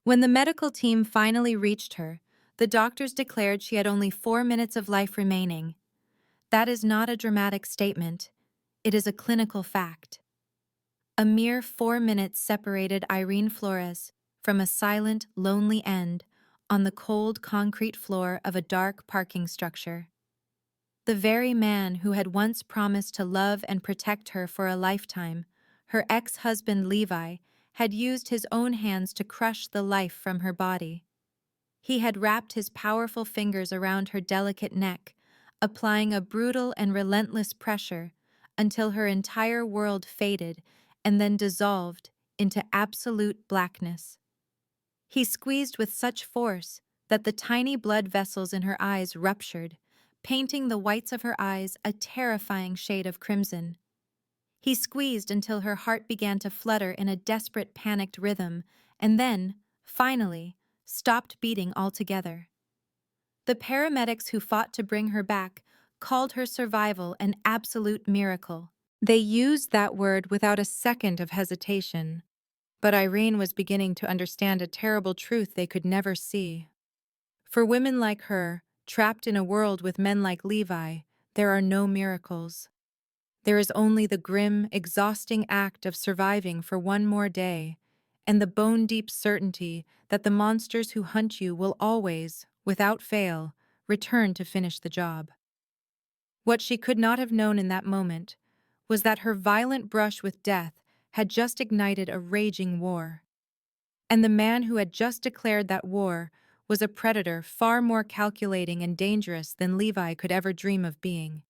When the medical team finally reached her, the doctors declared she had only 4 minutes of life remaining. That is not a dramatic statement. It is a clinical fact. A mere 4 minutes separated Irene Flores from a silent, lonely end on the cold concrete floor of a dark parking structure. The very man who had once promised to love and protect her for a lifetime, her ex-husband Levi, had used his own hands to crush the life from her body. He had wrapped his powerful fingers around her delicate neck, applying a brutal and relentless pressure until her entire world faded and then dissolved into absolute blackness. He squeezed with such force that the tiny blood vessels in her eyes ruptured, painting the whites of her eyes a terrifying shade of crimson. He squeezed until her heart began to flutter in a desperate, panicked rhythm, and then, finally, stopped beating altogether. The paramedics who fought to bring her back called her survival an absolute miracle. They used that word without a second of hesitation. But Irene was beginning to understand a terrible truth they could never see. For women like her, trapped in a world with men like Levi, there are no miracles. There is only the grim, exhausting act of surviving for one more day, and the bone-deep certainty that the monsters who hunt you will always, without fail, return to finish the job. What she could not have known in that moment was that her violent brush with death had just ignited a raging war. And the man who had just declared that war was a predator far more calculating and dangerous than Levi could ever dream of being.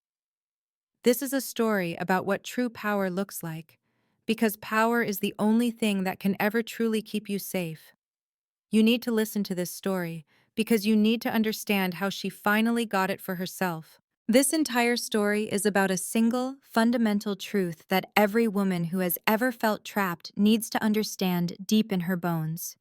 This is a story about what true power looks like, because power is the only thing that can ever truly keep you safe. You need to listen to this story, because you need to understand how she finally got it for herself. This entire story is about a single, fundamental truth that every woman who has ever felt trapped needs to understand deep in her bones.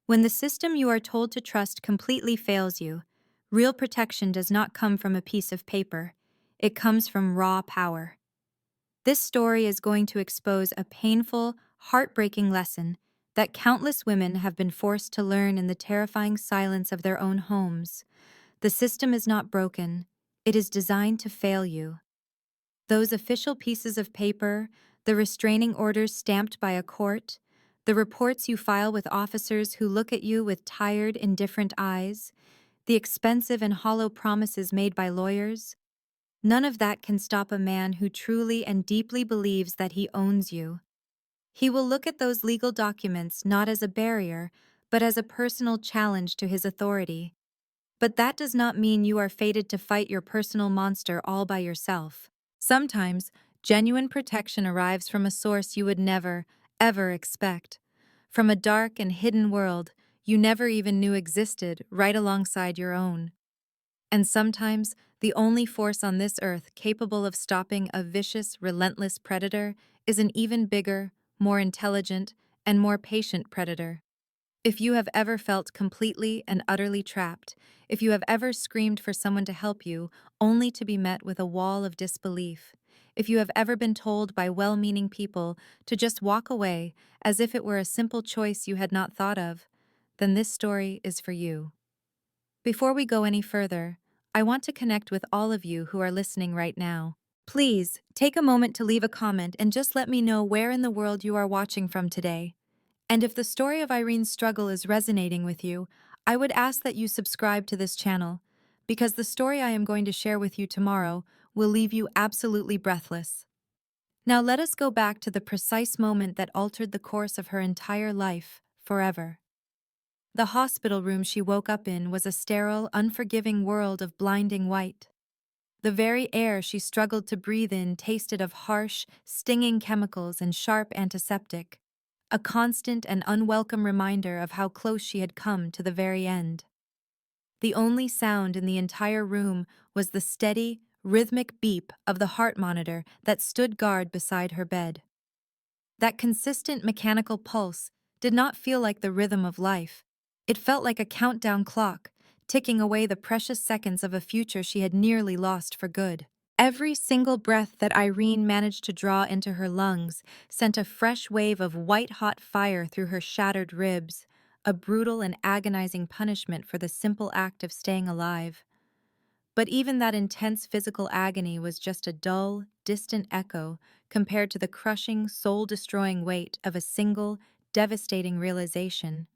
When the system you are told to trust completely fails you, real protection does not come from a piece of paper. It comes from raw power. This story is going to expose a painful, heartbreaking lesson that countless women have been forced to learn in the terrifying silence of their own homes. The system is not broken. It is designed to fail you. Those official pieces of paper, the restraining orders stamped by a court, the reports you file with officers who look at you with tired, indifferent eyes, the expensive and hollow promises made by lawyers, none of that can stop a man who truly and deeply believes that he owns you. He will look at those legal documents not as a barrier, but as a personal challenge to his authority. But that does not mean you are fated to fight your personal monster all by yourself. Sometimes, genuine protection arrives from a source you would never, ever expect. From a dark and hidden world you never even knew existed right alongside your own. And sometimes, the only force on this earth capable of stopping a vicious, relentless predator is an even bigger, more intelligent, and more patient predator. If you have ever felt completely and utterly trapped, if you have ever screamed for someone to help you, only to be met with a wall of disbelief, if you have ever been told by well-meaning people to just walk away as if it were a simple choice you had not thought of, then this story is for you. Before we go any further, I want to connect with all of you who are listening right now. Please, take a moment to leave a comment and just let me know where in the world you are watching from today. And if the story of Irene's struggle is resonating with you, I would ask that you subscribe to this channel, because the story I am going to share with you tomorrow will leave you absolutely breathless. Now let us go back to the precise moment that altered the course of her entire life, forever. The hospital room she woke up in was a sterile, unforgiving world of blinding white. The very air she struggled to breathe in tasted of harsh, stinging chemicals and sharp antiseptic, a constant and unwelcome reminder of how close she had come to the very end. The only sound in the entire room was the steady, rhythmic beep of the heart monitor that stood guard beside her bed. That consistent mechanical pulse did not feel like the rhythm of life. It felt like a countdown clock, ticking away the precious seconds of a future she had nearly lost for good. Every single breath that Irene managed to draw into her lungs sent a fresh wave of white-hot fire through her shattered ribs, a brutal and agonizing punishment for the simple act of staying alive. But even that intense physical agony was just a dull, distant echo compared to the crushing, soul-destroying weight of a single, devastating realization.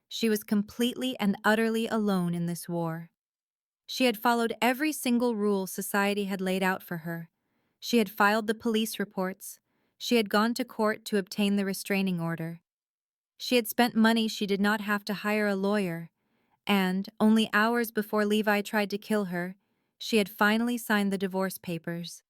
She was completely and utterly alone in this war. She had followed every single rule society had laid out for her. She had filed the police reports. She had gone to court to obtain the restraining order. She had spent money she did not have to hire a lawyer, and, only hours before Levi tried to kill her, she had finally signed the divorce papers.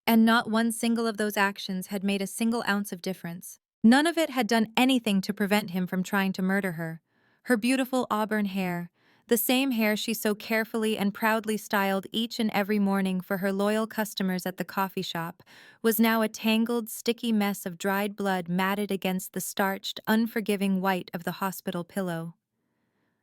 And not one single of those actions had made a single ounce of difference. None of it had done anything to prevent him from trying to murder her. Her beautiful auburn hair, the same hair she so carefully and proudly styled each and every morning for her loyal customers at the coffee shop, was now a tangled, sticky mess of dried blood matted against the starched, unforgiving white of the hospital pillow.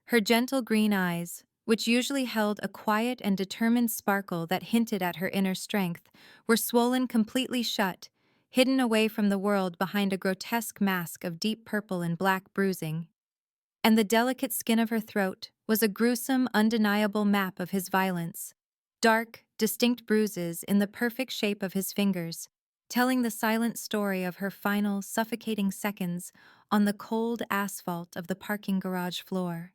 Her gentle green eyes, which usually held a quiet and determined sparkle that hinted at her inner strength, were swollen completely shut, hidden away from the world behind a grotesque mask of deep purple and black bruising. And the delicate skin of her throat was a gruesome, undeniable map of his violence. Dark, distinct bruises in the perfect shape of his fingers, telling the silent story of her final, suffocating seconds on the cold asphalt of the parking garage floor.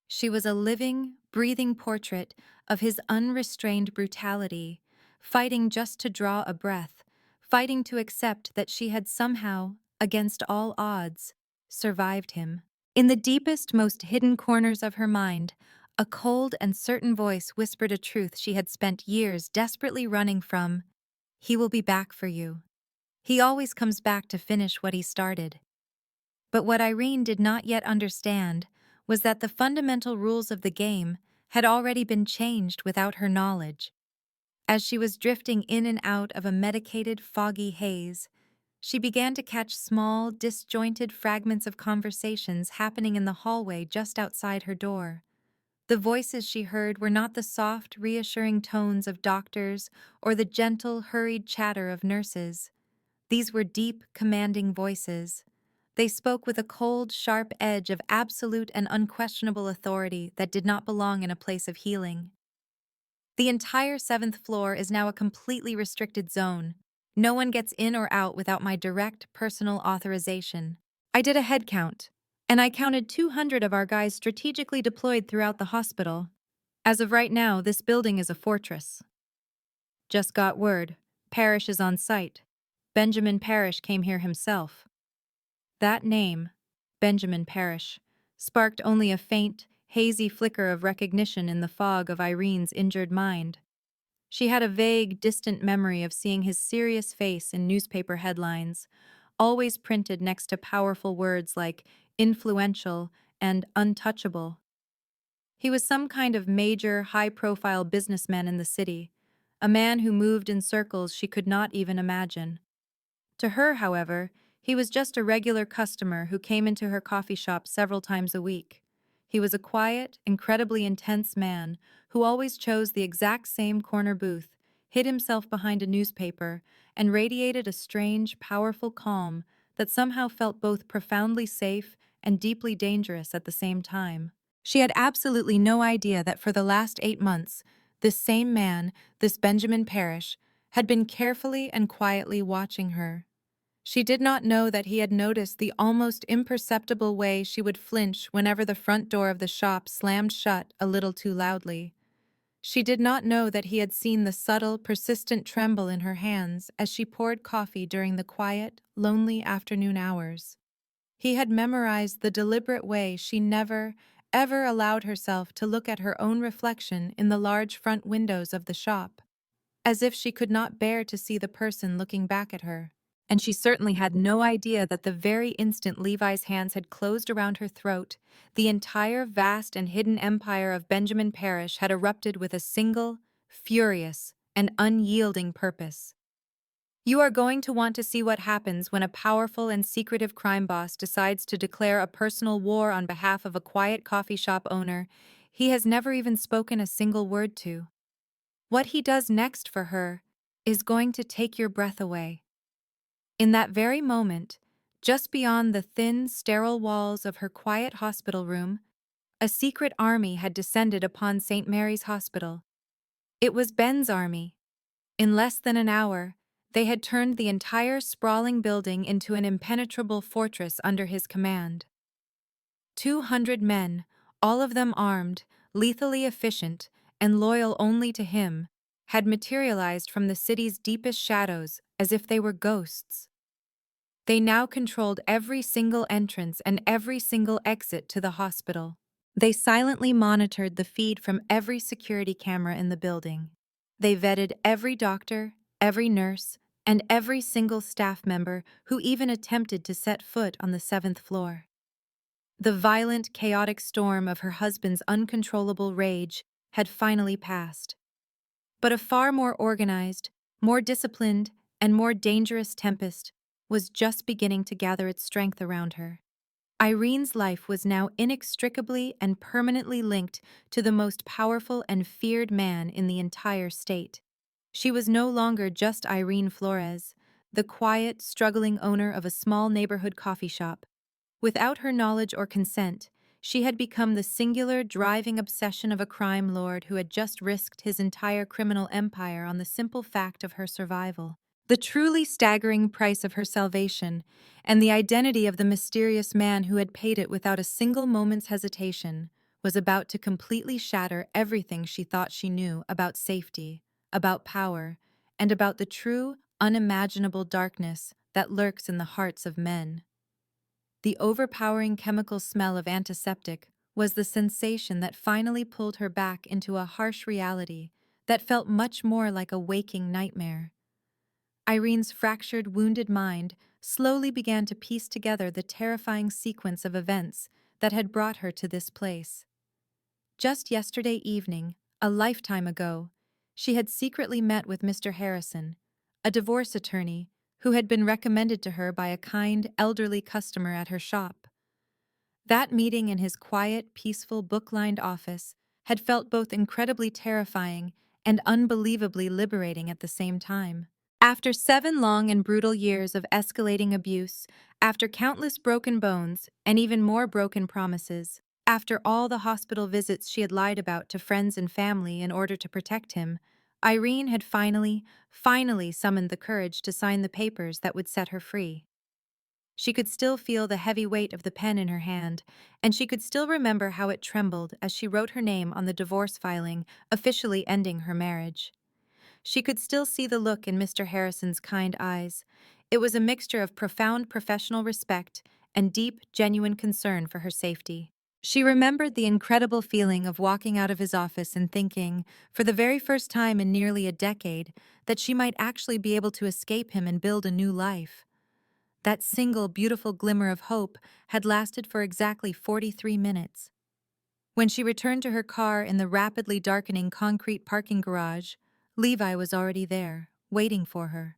She was a living, breathing portrait of his unrestrained brutality, fighting just to draw a breath, fighting to accept that she had somehow, against all odds, survived him. In the deepest, most hidden corners of her mind, a cold and certain voice whispered a truth she had spent years desperately running from. He will be back for you. He always comes back to finish what he started. But what Irene did not yet understand was that the fundamental rules of the game had already been changed without her knowledge. As she was drifting in and out of a medicated, foggy haze, she began to catch small, disjointed fragments of conversations happening in the hallway just outside her door. The voices she heard were not the soft, reassuring tones of doctors or the gentle, hurried chatter of nurses. These were deep, commanding voices. They spoke with a cold, sharp edge of absolute and unquestionable authority that did not belong in a place of healing. The entire 7th floor is now a completely restricted zone. No one gets in or out without my direct, personal authorization. I did a head count, and I counted 200 of our guys strategically deployed throughout the hospital. As of right now, this building is a fortress. Just got word. Parrish is on site. Benjamin Parrish came here himself. That name, Benjamin Parrish, sparked only a faint, hazy flicker of recognition in the fog of Irene's injured mind. She had a vague, distant memory of seeing his serious face in newspaper headlines, always printed next to powerful words like influential and untouchable. He was some kind of major, high-profile businessman in the city, a man who moved in circles she could not even imagine. To her, however, he was just a regular customer who came into her coffee shop several times a week. He was a quiet, incredibly intense man who always chose the exact same corner booth, hid himself behind a newspaper, and radiated a strange, powerful calm that somehow felt both profoundly safe and deeply dangerous at the same time. She had absolutely no idea that for the last 8 months, this same man, this Benjamin Parrish, had been carefully and quietly watching her. She did not know that he had noticed the almost imperceptible way she would flinch whenever the front door of the shop slammed shut a little too loudly. She did not know that he had seen the subtle, persistent tremble in her hands as she poured coffee during the quiet, lonely afternoon hours. He had memorized the deliberate way she never, ever allowed herself to look at her own reflection in the large front windows of the shop, as if she could not bear to see the person looking back at her. And she certainly had no idea that the very instant Levi's hands had closed around her throat, the entire vast and hidden empire of Benjamin Parrish had erupted with a single, furious, and unyielding purpose. You are going to want to see what happens when a powerful and secretive crime boss decides to declare a personal war on behalf of a quiet coffee shop owner he has never even spoken a single word to. What he does next for her is going to take your breath away. In that very moment, Just beyond the thin, sterile walls of her quiet hospital room, a secret army had descended upon St. Mary's Hospital. It was Ben's army. In less than an hour, they had turned the entire sprawling building into an impenetrable fortress under his command. 200 men, all of them armed, lethally efficient, and loyal only to him, had materialized from the city's deepest shadows as if they were ghosts. They now controlled every single entrance and every single exit to the hospital. They silently monitored the feed from every security camera in the building. They vetted every doctor, every nurse, and every single staff member who even attempted to set foot on the 7th floor. The violent, chaotic storm of her husband's uncontrollable rage had finally passed. But a far more organized, more disciplined, and more dangerous tempest was just beginning to gather its strength around her. Irene's life was now inextricably and permanently linked to the most powerful and feared man in the entire state. She was no longer just Irene Flores, the quiet, struggling owner of a small neighborhood coffee shop. Without her knowledge or consent, she had become the singular, driving obsession of a crime lord who had just risked his entire criminal empire on the simple fact of her survival. The truly staggering price of her salvation, and the identity of the mysterious man who had paid it without a single moment's hesitation, was about to completely shatter everything she thought she knew about safety, about power, and about the true, unimaginable darkness that lurks in the hearts of men. The overpowering chemical smell of antiseptic was the sensation that finally pulled her back into a harsh reality that felt much more like a waking nightmare. Irene's fractured, wounded mind slowly began to piece together the terrifying sequence of events that had brought her to this place. Just yesterday evening, a lifetime ago, she had secretly met with Mr. Harrison, a divorce attorney who had been recommended to her by a kind, elderly customer at her shop. That meeting in his quiet, peaceful, book-lined office had felt both incredibly terrifying and unbelievably liberating at the same time. After 7 long and brutal years of escalating abuse, after countless broken bones and even more broken promises, after all the hospital visits she had lied about to friends and family in order to protect him, Irene had finally summoned the courage to sign the papers that would set her free. She could still feel the heavy weight of the pen in her hand, and she could still remember how it trembled as she wrote her name on the divorce filing, officially ending her marriage. She could still see the look in Mr. Harrison's kind eyes. It was a mixture of profound professional respect and deep, genuine concern for her safety. She remembered the incredible feeling of walking out of his office and thinking, for the very first time in nearly a decade, that she might actually be able to escape him and build a new life. That single, beautiful glimmer of hope had lasted for exactly 43 minutes. When she returned to her car in the rapidly darkening concrete parking garage, Levi was already there, waiting for her.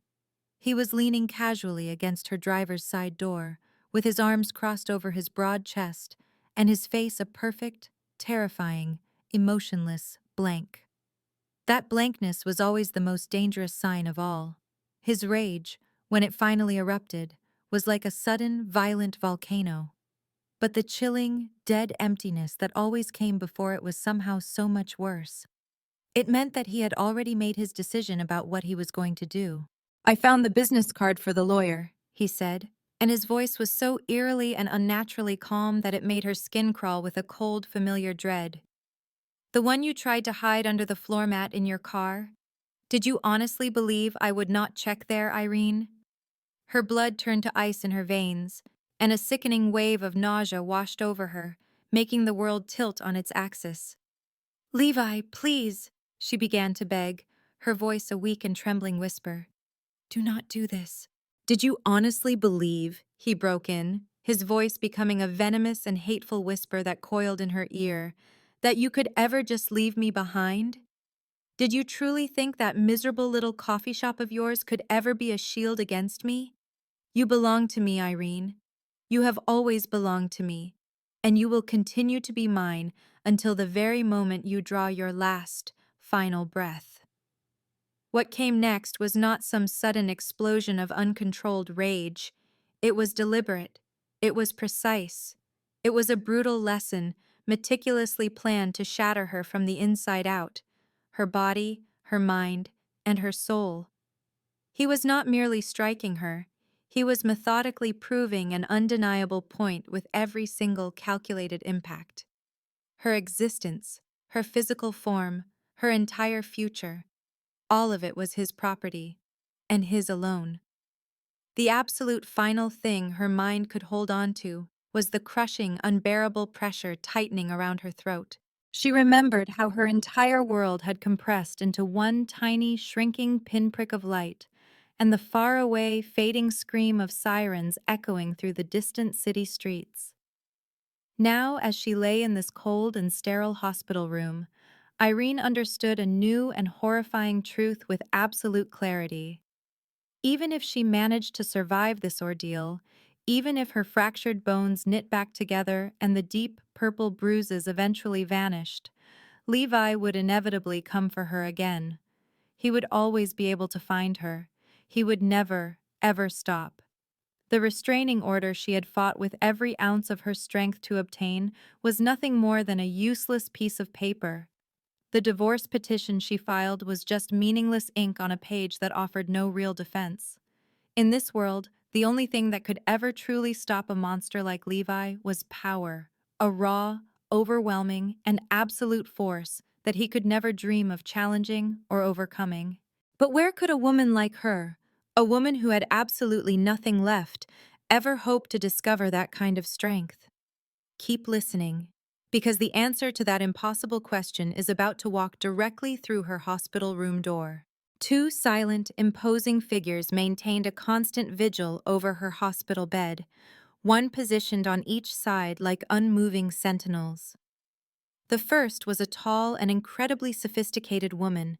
He was leaning casually against her driver's side door, with his arms crossed over his broad chest, and his face a perfect, terrifying, emotionless blank. That blankness was always the most dangerous sign of all. His rage, when it finally erupted, was like a sudden, violent volcano. But the chilling, dead emptiness that always came before it was somehow so much worse. It meant that he had already made his decision about what he was going to do. "I found the business card for the lawyer," he said, and his voice was so eerily and unnaturally calm that it made her skin crawl with a cold, familiar dread. "The one you tried to hide under the floor mat in your car? Did you honestly believe I would not check there, Irene?" Her blood turned to ice in her veins, and a sickening wave of nausea washed over her, making the world tilt on its axis. "Levi, please," she began to beg, her voice a weak and trembling whisper. "Do not do this." "Did you honestly believe," he broke in, his voice becoming a venomous and hateful whisper that coiled in her ear, "that you could ever just leave me behind? Did you truly think that miserable little coffee shop of yours could ever be a shield against me? You belong to me, Irene. You have always belonged to me, and you will continue to be mine until the very moment you draw your last, final breath." What came next was not some sudden explosion of uncontrolled rage. It was deliberate. It was precise. It was a brutal lesson, meticulously planned to shatter her from the inside out, her body, her mind, and her soul. He was not merely striking her, he was methodically proving an undeniable point with every single calculated impact. Her existence, her physical form, her entire future, all of it was his property, and his alone. The absolute final thing her mind could hold on to was the crushing, unbearable pressure tightening around her throat. She remembered how her entire world had compressed into one tiny, shrinking pinprick of light, and the faraway, fading scream of sirens echoing through the distant city streets. Now, as she lay in this cold and sterile hospital room, Irene understood a new and horrifying truth with absolute clarity. Even if she managed to survive this ordeal, even if her fractured bones knit back together and the deep, purple bruises eventually vanished, Levi would inevitably come for her again. He would always be able to find her. He would never, ever stop. The restraining order she had fought with every ounce of her strength to obtain was nothing more than a useless piece of paper. The divorce petition she filed was just meaningless ink on a page that offered no real defense. In this world, the only thing that could ever truly stop a monster like Levi was power, a raw, overwhelming, and absolute force that he could never dream of challenging or overcoming. But where could a woman like her, a woman who had absolutely nothing left, ever hope to discover that kind of strength? Keep listening, because the answer to that impossible question is about to walk directly through her hospital room door. Two silent, imposing figures maintained a constant vigil over her hospital bed, one positioned on each side like unmoving sentinels. The first was a tall and incredibly sophisticated woman,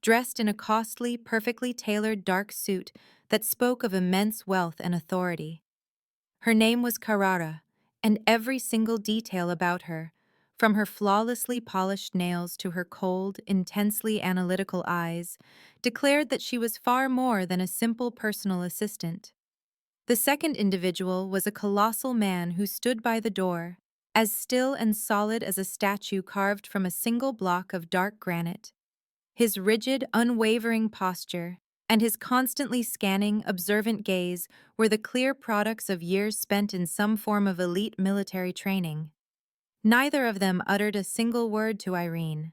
dressed in a costly, perfectly tailored dark suit that spoke of immense wealth and authority. Her name was Carrara, and every single detail about her, from her flawlessly polished nails to her cold, intensely analytical eyes, declared that she was far more than a simple personal assistant. The second individual was a colossal man who stood by the door, as still and solid as a statue carved from a single block of dark granite. His rigid, unwavering posture and his constantly scanning, observant gaze were the clear products of years spent in some form of elite military training. Neither of them uttered a single word to Irene.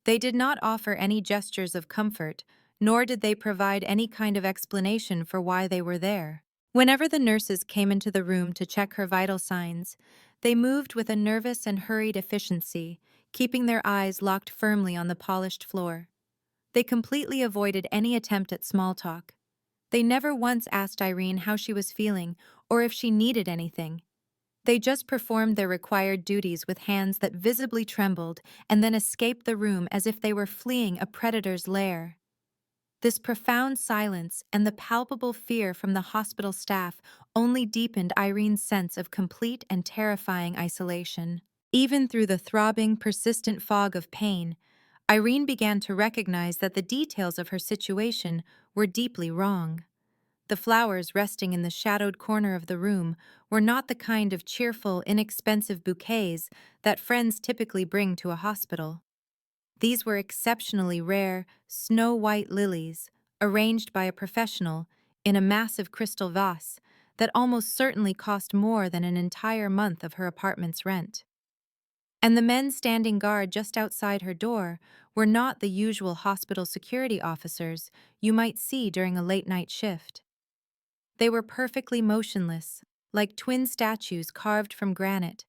They did not offer any gestures of comfort, nor did they provide any kind of explanation for why they were there. Whenever the nurses came into the room to check her vital signs, they moved with a nervous and hurried efficiency, keeping their eyes locked firmly on the polished floor. They completely avoided any attempt at small talk. They never once asked Irene how she was feeling or if she needed anything. They just performed their required duties with hands that visibly trembled and then escaped the room as if they were fleeing a predator's lair. This profound silence and the palpable fear from the hospital staff only deepened Irene's sense of complete and terrifying isolation. Even through the throbbing, persistent fog of pain, Irene began to recognize that the details of her situation were deeply wrong. The flowers resting in the shadowed corner of the room were not the kind of cheerful, inexpensive bouquets that friends typically bring to a hospital. These were exceptionally rare, snow-white lilies, arranged by a professional in a massive crystal vase that almost certainly cost more than an entire month of her apartment's rent. And the men standing guard just outside her door were not the usual hospital security officers you might see during a late-night shift. They were perfectly motionless, like twin statues carved from granite,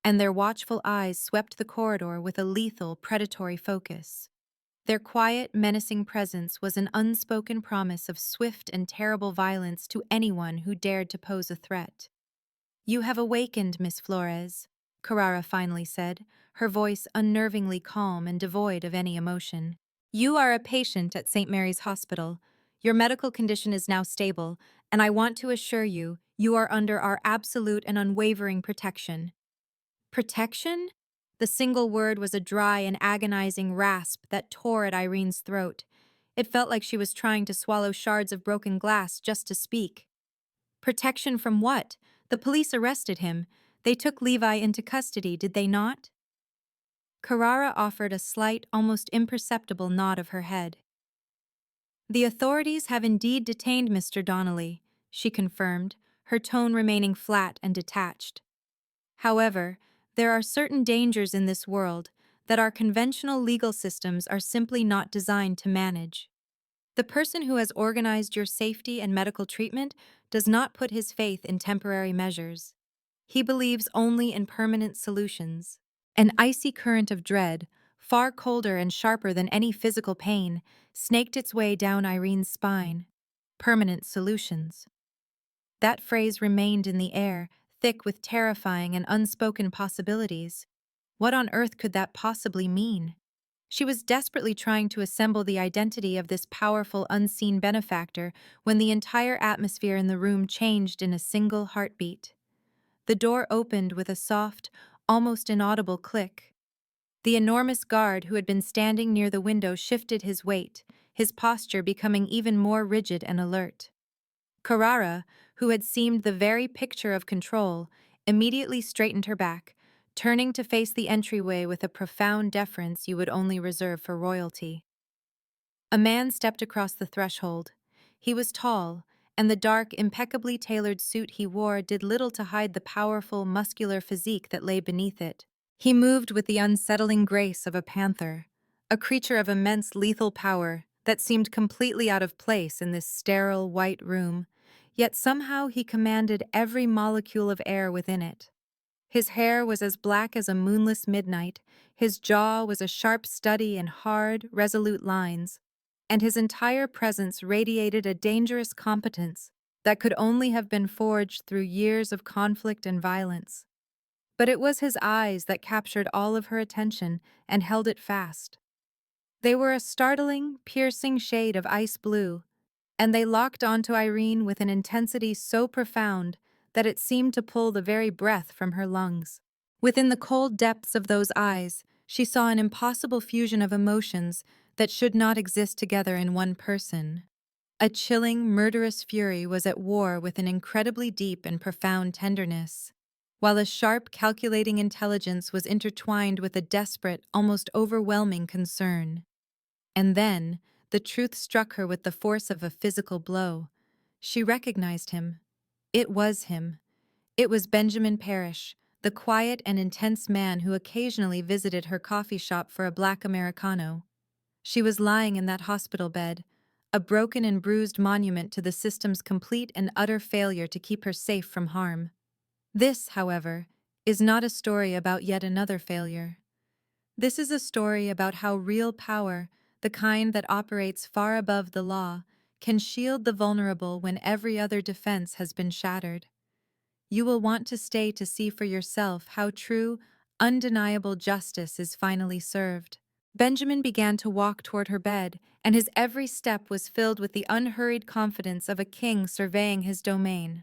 and their watchful eyes swept the corridor with a lethal, predatory focus. Their quiet, menacing presence was an unspoken promise of swift and terrible violence to anyone who dared to pose a threat. "You have awakened, Miss Flores," Carrara finally said, her voice unnervingly calm and devoid of any emotion. "You are a patient at St. Mary's Hospital. Your medical condition is now stable, and I want to assure you, you are under our absolute and unwavering protection." Protection? The single word was a dry and agonizing rasp that tore at Irene's throat. It felt like she was trying to swallow shards of broken glass just to speak. Protection from what? The police arrested him. They took Levi into custody, did they not? Carrara offered a slight, almost imperceptible nod of her head. The authorities have indeed detained Mr. Donnelly, she confirmed, her tone remaining flat and detached. However, there are certain dangers in this world that our conventional legal systems are simply not designed to manage. The person who has organized your safety and medical treatment does not put his faith in temporary measures. He believes only in permanent solutions. An icy current of dread, far colder and sharper than any physical pain, snaked its way down Irene's spine. Permanent solutions. That phrase remained in the air, thick with terrifying and unspoken possibilities. What on earth could that possibly mean? She was desperately trying to assemble the identity of this powerful, unseen benefactor when the entire atmosphere in the room changed in a single heartbeat. The door opened with a soft, almost inaudible click. The enormous guard who had been standing near the window shifted his weight, his posture becoming even more rigid and alert. Carrara, who had seemed the very picture of control, immediately straightened her back, turning to face the entryway with a profound deference you would only reserve for royalty. A man stepped across the threshold. He was tall, and the dark, impeccably tailored suit he wore did little to hide the powerful, muscular physique that lay beneath it. He moved with the unsettling grace of a panther, a creature of immense lethal power that seemed completely out of place in this sterile, white room, yet somehow he commanded every molecule of air within it. His hair was as black as a moonless midnight, his jaw was a sharp study in hard, resolute lines, and his entire presence radiated a dangerous competence that could only have been forged through years of conflict and violence. But it was his eyes that captured all of her attention and held it fast. They were a startling, piercing shade of ice blue, and they locked onto Irene with an intensity so profound that it seemed to pull the very breath from her lungs. Within the cold depths of those eyes, she saw an impossible fusion of emotions that should not exist together in one person. A chilling, murderous fury was at war with an incredibly deep and profound tenderness, while a sharp, calculating intelligence was intertwined with a desperate, almost overwhelming concern. And then, the truth struck her with the force of a physical blow. She recognized him. It was him. It was Benjamin Parrish, the quiet and intense man who occasionally visited her coffee shop for a black Americano. She was lying in that hospital bed, a broken and bruised monument to the system's complete and utter failure to keep her safe from harm. This, however, is not a story about yet another failure. This is a story about how real power, the kind that operates far above the law, can shield the vulnerable when every other defense has been shattered. You will want to stay to see for yourself how true, undeniable justice is finally served. Benjamin began to walk toward her bed, and his every step was filled with the unhurried confidence of a king surveying his domain.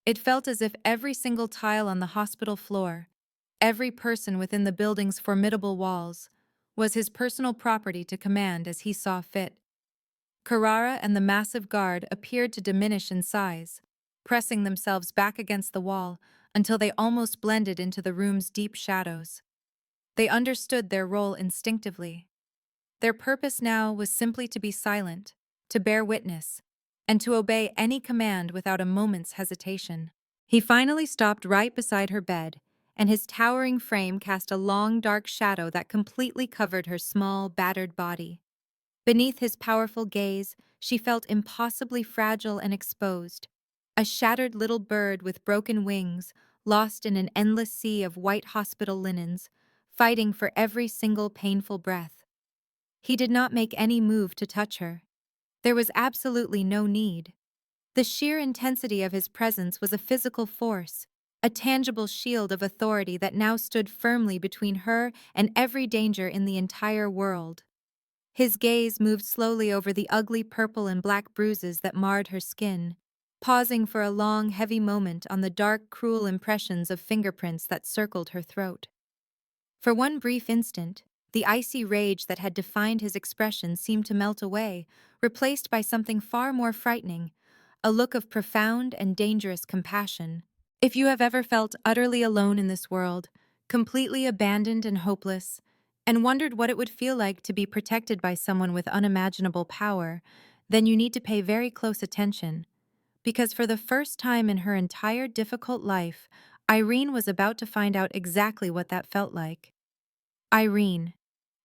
It felt as if every single tile on the hospital floor, every person within the building's formidable walls, was his personal property to command as he saw fit. Carrara and the massive guard appeared to diminish in size, pressing themselves back against the wall until they almost blended into the room's deep shadows. They understood their role instinctively. Their purpose now was simply to be silent, to bear witness, and to obey any command without a moment's hesitation. He finally stopped right beside her bed, and his towering frame cast a long, dark shadow that completely covered her small, battered body. Beneath his powerful gaze, she felt impossibly fragile and exposed, a shattered little bird with broken wings, lost in an endless sea of white hospital linens, fighting for every single painful breath. He did not make any move to touch her. There was absolutely no need. The sheer intensity of his presence was a physical force, a tangible shield of authority that now stood firmly between her and every danger in the entire world. His gaze moved slowly over the ugly purple and black bruises that marred her skin, pausing for a long, heavy moment on the dark, cruel impressions of fingerprints that circled her throat. For one brief instant, the icy rage that had defined his expression seemed to melt away, replaced by something far more frightening, a look of profound and dangerous compassion. If you have ever felt utterly alone in this world, completely abandoned and hopeless, and wondered what it would feel like to be protected by someone with unimaginable power, then you need to pay very close attention. Because for the first time in her entire difficult life, Irene was about to find out exactly what that felt like. Irene.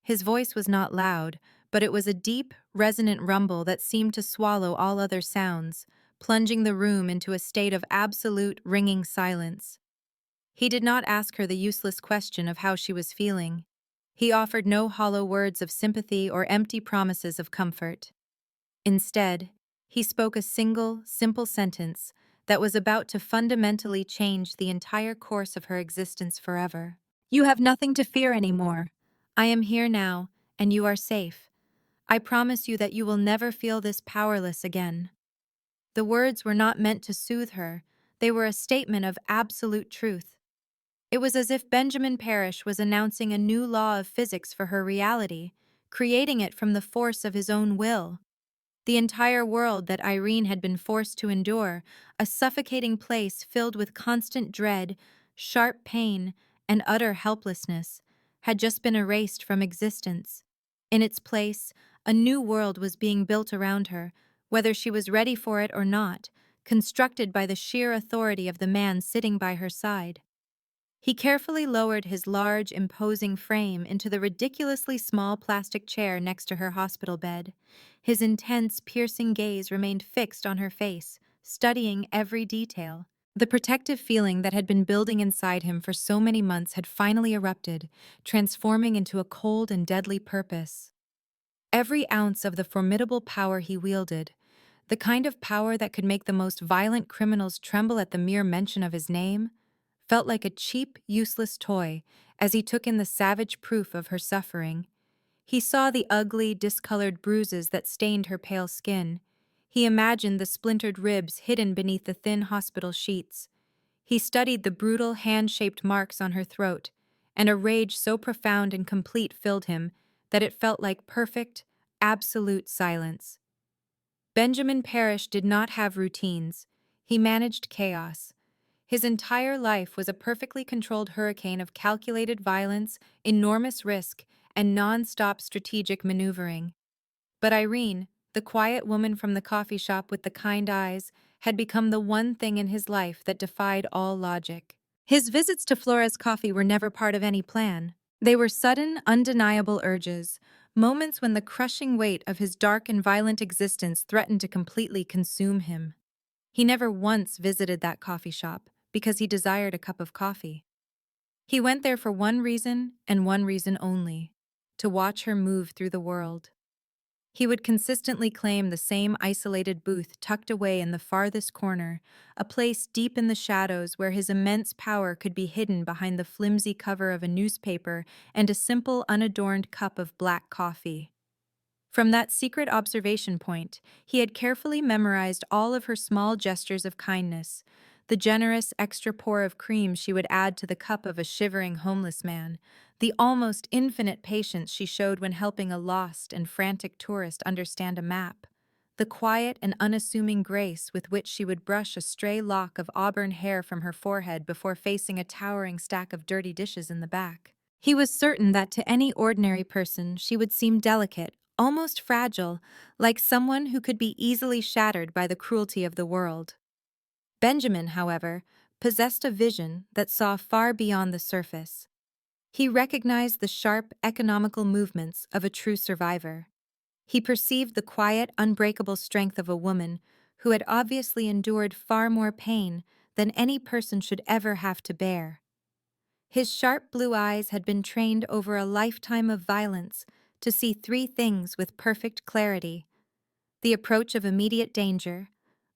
His voice was not loud, but it was a deep, resonant rumble that seemed to swallow all other sounds, plunging the room into a state of absolute, ringing silence. He did not ask her the useless question of how she was feeling. He offered no hollow words of sympathy or empty promises of comfort. Instead, he spoke a single, simple sentence that was about to fundamentally change the entire course of her existence forever. You have nothing to fear anymore. I am here now, and you are safe. I promise you that you will never feel this powerless again. The words were not meant to soothe her, they were a statement of absolute truth. It was as if Benjamin Parrish was announcing a new law of physics for her reality, creating it from the force of his own will. The entire world that Irene had been forced to endure, a suffocating place filled with constant dread, sharp pain, and utter helplessness, had just been erased from existence. In its place, a new world was being built around her, whether she was ready for it or not, constructed by the sheer authority of the man sitting by her side. He carefully lowered his large, imposing frame into the ridiculously small plastic chair next to her hospital bed. His intense, piercing gaze remained fixed on her face, studying every detail. The protective feeling that had been building inside him for so many months had finally erupted, transforming into a cold and deadly purpose. Every ounce of the formidable power he wielded, the kind of power that could make the most violent criminals tremble at the mere mention of his name, felt like a cheap, useless toy as he took in the savage proof of her suffering. He saw the ugly, discolored bruises that stained her pale skin. He imagined the splintered ribs hidden beneath the thin hospital sheets. He studied the brutal, hand-shaped marks on her throat, and a rage so profound and complete filled him that it felt like perfect, absolute silence. Benjamin Parrish did not have routines. He managed chaos. His entire life was a perfectly controlled hurricane of calculated violence, enormous risk, and non-stop strategic maneuvering. But Irene, the quiet woman from the coffee shop with the kind eyes, had become the one thing in his life that defied all logic. His visits to Flora's Coffee were never part of any plan. They were sudden, undeniable urges, moments when the crushing weight of his dark and violent existence threatened to completely consume him. He never once visited that coffee shop because he desired a cup of coffee. He went there for one reason and one reason only: to watch her move through the world. He would consistently claim the same isolated booth tucked away in the farthest corner, a place deep in the shadows where his immense power could be hidden behind the flimsy cover of a newspaper and a simple, unadorned cup of black coffee. From that secret observation point, he had carefully memorized all of her small gestures of kindness, the generous extra pour of cream she would add to the cup of a shivering homeless man, the almost infinite patience she showed when helping a lost and frantic tourist understand a map, the quiet and unassuming grace with which she would brush a stray lock of auburn hair from her forehead before facing a towering stack of dirty dishes in the back. He was certain that to any ordinary person she would seem delicate, almost fragile, like someone who could be easily shattered by the cruelty of the world. Benjamin, however, possessed a vision that saw far beyond the surface. He recognized the sharp, economical movements of a true survivor. He perceived the quiet, unbreakable strength of a woman who had obviously endured far more pain than any person should ever have to bear. His sharp blue eyes had been trained over a lifetime of violence to see three things with perfect clarity: the approach of immediate danger,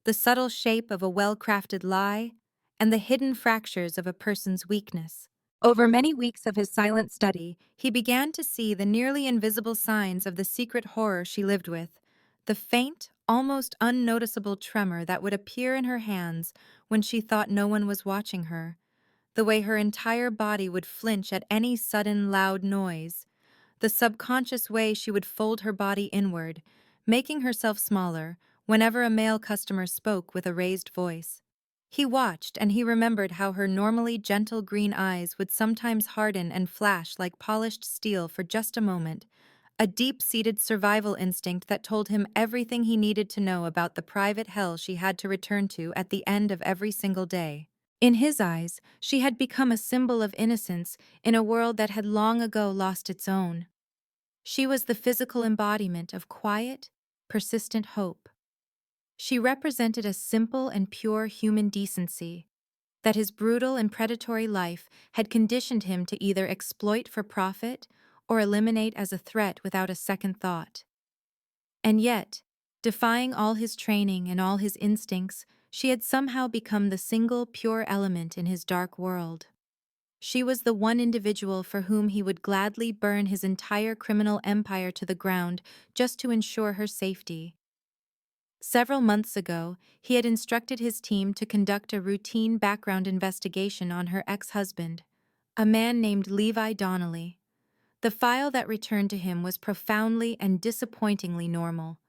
the subtle shape of a well-crafted lie, and the hidden fractures of a person's weakness. Over many weeks of his silent study, he began to see the nearly invisible signs of the secret horror she lived with, the faint, almost unnoticeable tremor that would appear in her hands when she thought no one was watching her, the way her entire body would flinch at any sudden loud noise, the subconscious way she would fold her body inward, making herself smaller, whenever a male customer spoke with a raised voice. He watched and he remembered how her normally gentle green eyes would sometimes harden and flash like polished steel for just a moment, a deep-seated survival instinct that told him everything he needed to know about the private hell she had to return to at the end of every single day. In his eyes, she had become a symbol of innocence in a world that had long ago lost its own. She was the physical embodiment of quiet, persistent hope. She represented a simple and pure human decency that his brutal and predatory life had conditioned him to either exploit for profit or eliminate as a threat without a second thought. And yet, defying all his training and all his instincts, she had somehow become the single pure element in his dark world. She was the one individual for whom he would gladly burn his entire criminal empire to the ground just to ensure her safety. Several months ago, he had instructed his team to conduct a routine background investigation on her ex-husband, a man named Levi Donnelly. The file that returned to him was profoundly and disappointingly normal.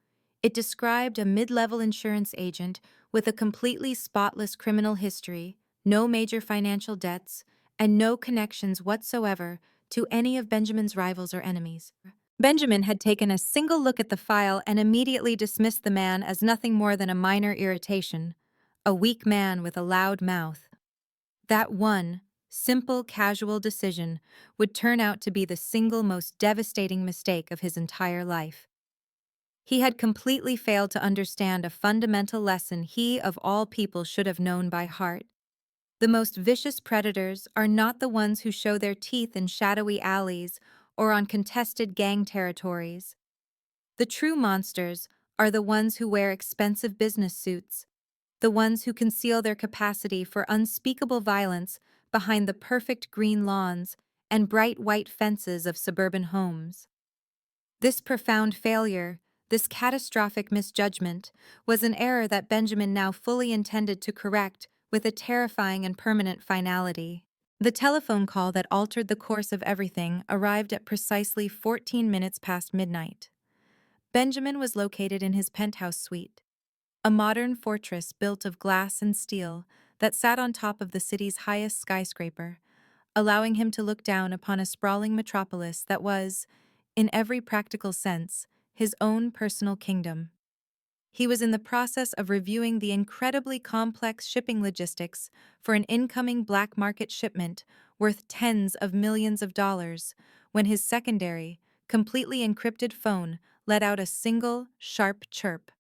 It described a mid-level insurance agent with a completely spotless criminal history, no major financial debts, and no connections whatsoever to any of Benjamin's rivals or enemies. Benjamin had taken a single look at the file and immediately dismissed the man as nothing more than a minor irritation, a weak man with a loud mouth. That one, simple, casual decision would turn out to be the single most devastating mistake of his entire life. He had completely failed to understand a fundamental lesson he, of all people, should have known by heart. The most vicious predators are not the ones who show their teeth in shadowy alleys or on contested gang territories. The true monsters are the ones who wear expensive business suits, the ones who conceal their capacity for unspeakable violence behind the perfect green lawns and bright white fences of suburban homes. This profound failure, this catastrophic misjudgment, was an error that Benjamin now fully intended to correct with a terrifying and permanent finality. The telephone call that altered the course of everything arrived at precisely 14 minutes past midnight. Benjamin was located in his penthouse suite, a modern fortress built of glass and steel that sat on top of the city's highest skyscraper, allowing him to look down upon a sprawling metropolis that was, in every practical sense, his own personal kingdom. He was in the process of reviewing the incredibly complex shipping logistics for an incoming black market shipment worth tens of millions of dollars when his secondary, completely encrypted phone let out a single, sharp chirp.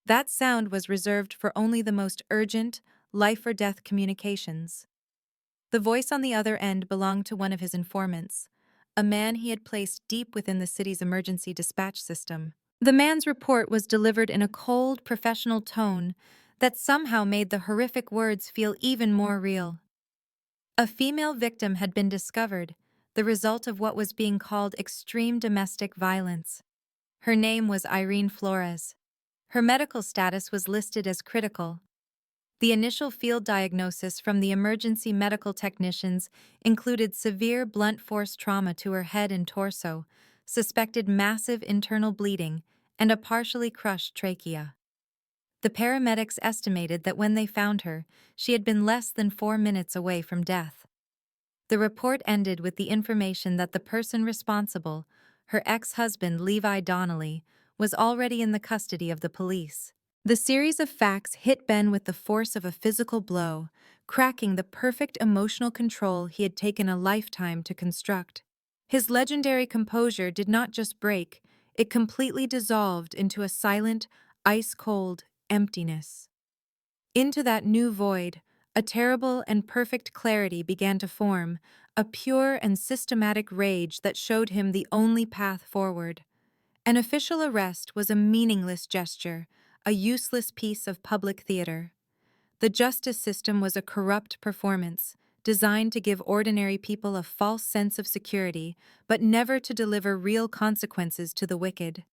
That sound was reserved for only the most urgent, life-or-death communications. The voice on the other end belonged to one of his informants, a man he had placed deep within the city's emergency dispatch system. The man's report was delivered in a cold, professional tone that somehow made the horrific words feel even more real. A female victim had been discovered, the result of what was being called extreme domestic violence. Her name was Irene Flores. Her medical status was listed as critical. The initial field diagnosis from the emergency medical technicians included severe blunt force trauma to her head and torso, suspected massive internal bleeding, and a partially crushed trachea. The paramedics estimated that when they found her, she had been less than 4 minutes away from death. The report ended with the information that the person responsible, her ex-husband Levi Donnelly, was already in the custody of the police. The series of facts hit Ben with the force of a physical blow, cracking the perfect emotional control he had taken a lifetime to construct. His legendary composure did not just break, it completely dissolved into a silent, ice-cold emptiness. Into that new void, a terrible and perfect clarity began to form, a pure and systematic rage that showed him the only path forward. An official arrest was a meaningless gesture, a useless piece of public theater. The justice system was a corrupt performance, designed to give ordinary people a false sense of security, but never to deliver real consequences to the wicked.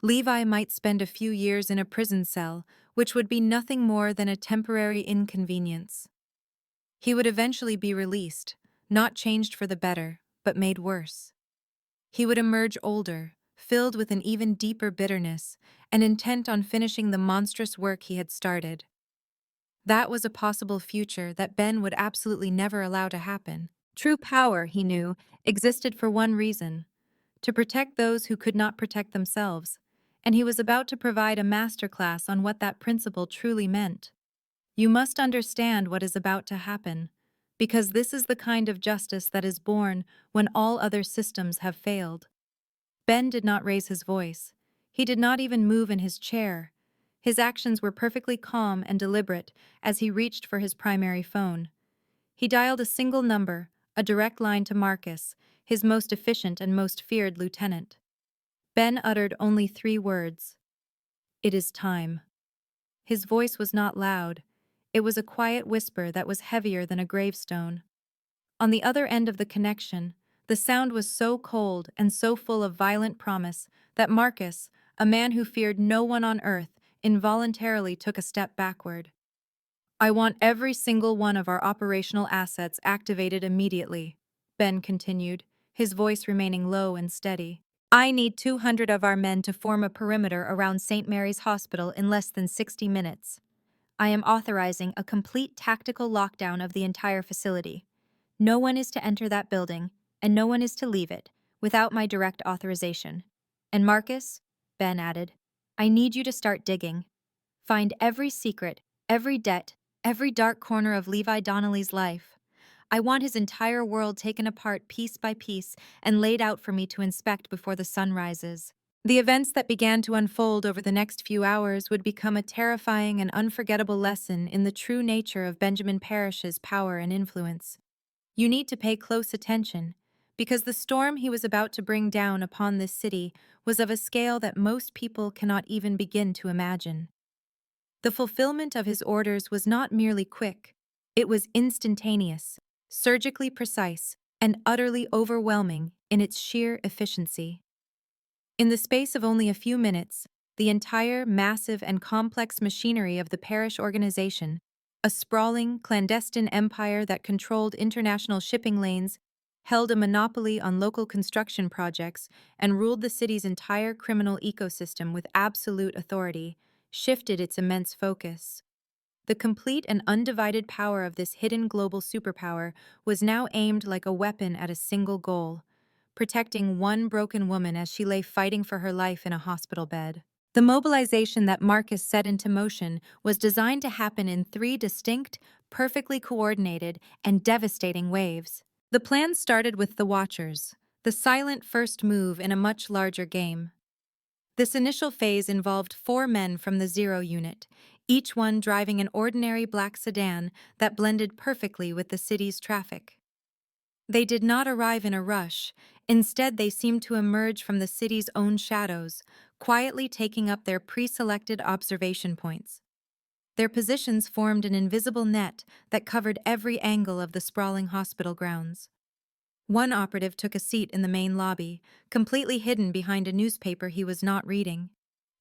Levi might spend a few years in a prison cell, which would be nothing more than a temporary inconvenience. He would eventually be released, not changed for the better, but made worse. He would emerge older, filled with an even deeper bitterness and intent on finishing the monstrous work he had started. That was a possible future that Ben would absolutely never allow to happen. True power, he knew, existed for one reason: to protect those who could not protect themselves, and he was about to provide a masterclass on what that principle truly meant. You must understand what is about to happen, because this is the kind of justice that is born when all other systems have failed. Ben did not raise his voice. He did not even move in his chair. His actions were perfectly calm and deliberate as he reached for his primary phone. He dialed a single number, a direct line to Marcus, his most efficient and most feared lieutenant. Ben uttered only 3 words. "It is time." His voice was not loud. It was a quiet whisper that was heavier than a gravestone. On the other end of the connection, the sound was so cold and so full of violent promise that Marcus, a man who feared no one on earth, involuntarily took a step backward. "I want every single one of our operational assets activated immediately," Ben continued, his voice remaining low and steady. "I need 200 of our men to form a perimeter around St. Mary's Hospital in less than 60 minutes. I am authorizing a complete tactical lockdown of the entire facility. No one is to enter that building, and no one is to leave it, without my direct authorization. And Marcus," Ben added, "I need you to start digging. Find every secret, every debt, every dark corner of Levi Donnelly's life. I want his entire world taken apart piece by piece and laid out for me to inspect before the sun rises." The events that began to unfold over the next few hours would become a terrifying and unforgettable lesson in the true nature of Benjamin Parrish's power and influence. You need to pay close attention, because the storm he was about to bring down upon this city was of a scale that most people cannot even begin to imagine. The fulfillment of his orders was not merely quick, it was instantaneous, surgically precise, and utterly overwhelming in its sheer efficiency. In the space of only a few minutes, the entire massive and complex machinery of the parish organization, a sprawling, clandestine empire that controlled international shipping lanes, held a monopoly on local construction projects, and ruled the city's entire criminal ecosystem with absolute authority, shifted its immense focus. The complete and undivided power of this hidden global superpower was now aimed like a weapon at a single goal: protecting one broken woman as she lay fighting for her life in a hospital bed. The mobilization that Marcus set into motion was designed to happen in 3 distinct, perfectly coordinated, and devastating waves. The plan started with the Watchers, the silent first move in a much larger game. This initial phase involved 4 men from the Zero Unit, each one driving an ordinary black sedan that blended perfectly with the city's traffic. They did not arrive in a rush. Instead, they seemed to emerge from the city's own shadows, quietly taking up their pre-selected observation points. Their positions formed an invisible net that covered every angle of the sprawling hospital grounds. One operative took a seat in the main lobby, completely hidden behind a newspaper he was not reading.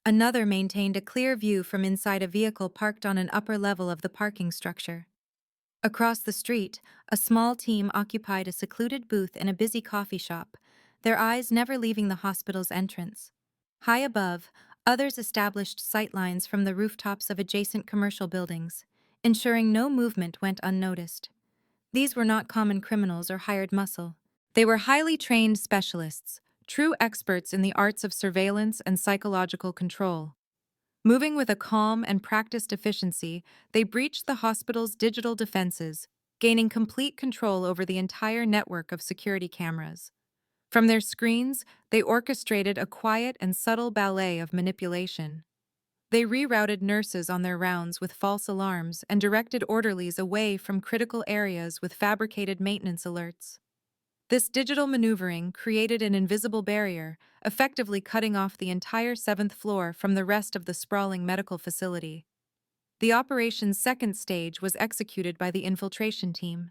Another maintained a clear view from inside a vehicle parked on an upper level of the parking structure. Across the street, a small team occupied a secluded booth in a busy coffee shop, their eyes never leaving the hospital's entrance. High above, others established sightlines from the rooftops of adjacent commercial buildings, ensuring no movement went unnoticed. These were not common criminals or hired muscle. They were highly trained specialists, true experts in the arts of surveillance and psychological control. Moving with a calm and practiced efficiency, they breached the hospital's digital defenses, gaining complete control over the entire network of security cameras. From their screens, they orchestrated a quiet and subtle ballet of manipulation. They rerouted nurses on their rounds with false alarms and directed orderlies away from critical areas with fabricated maintenance alerts. This digital maneuvering created an invisible barrier, effectively cutting off the entire 7th floor from the rest of the sprawling medical facility. The operation's second stage was executed by the infiltration team.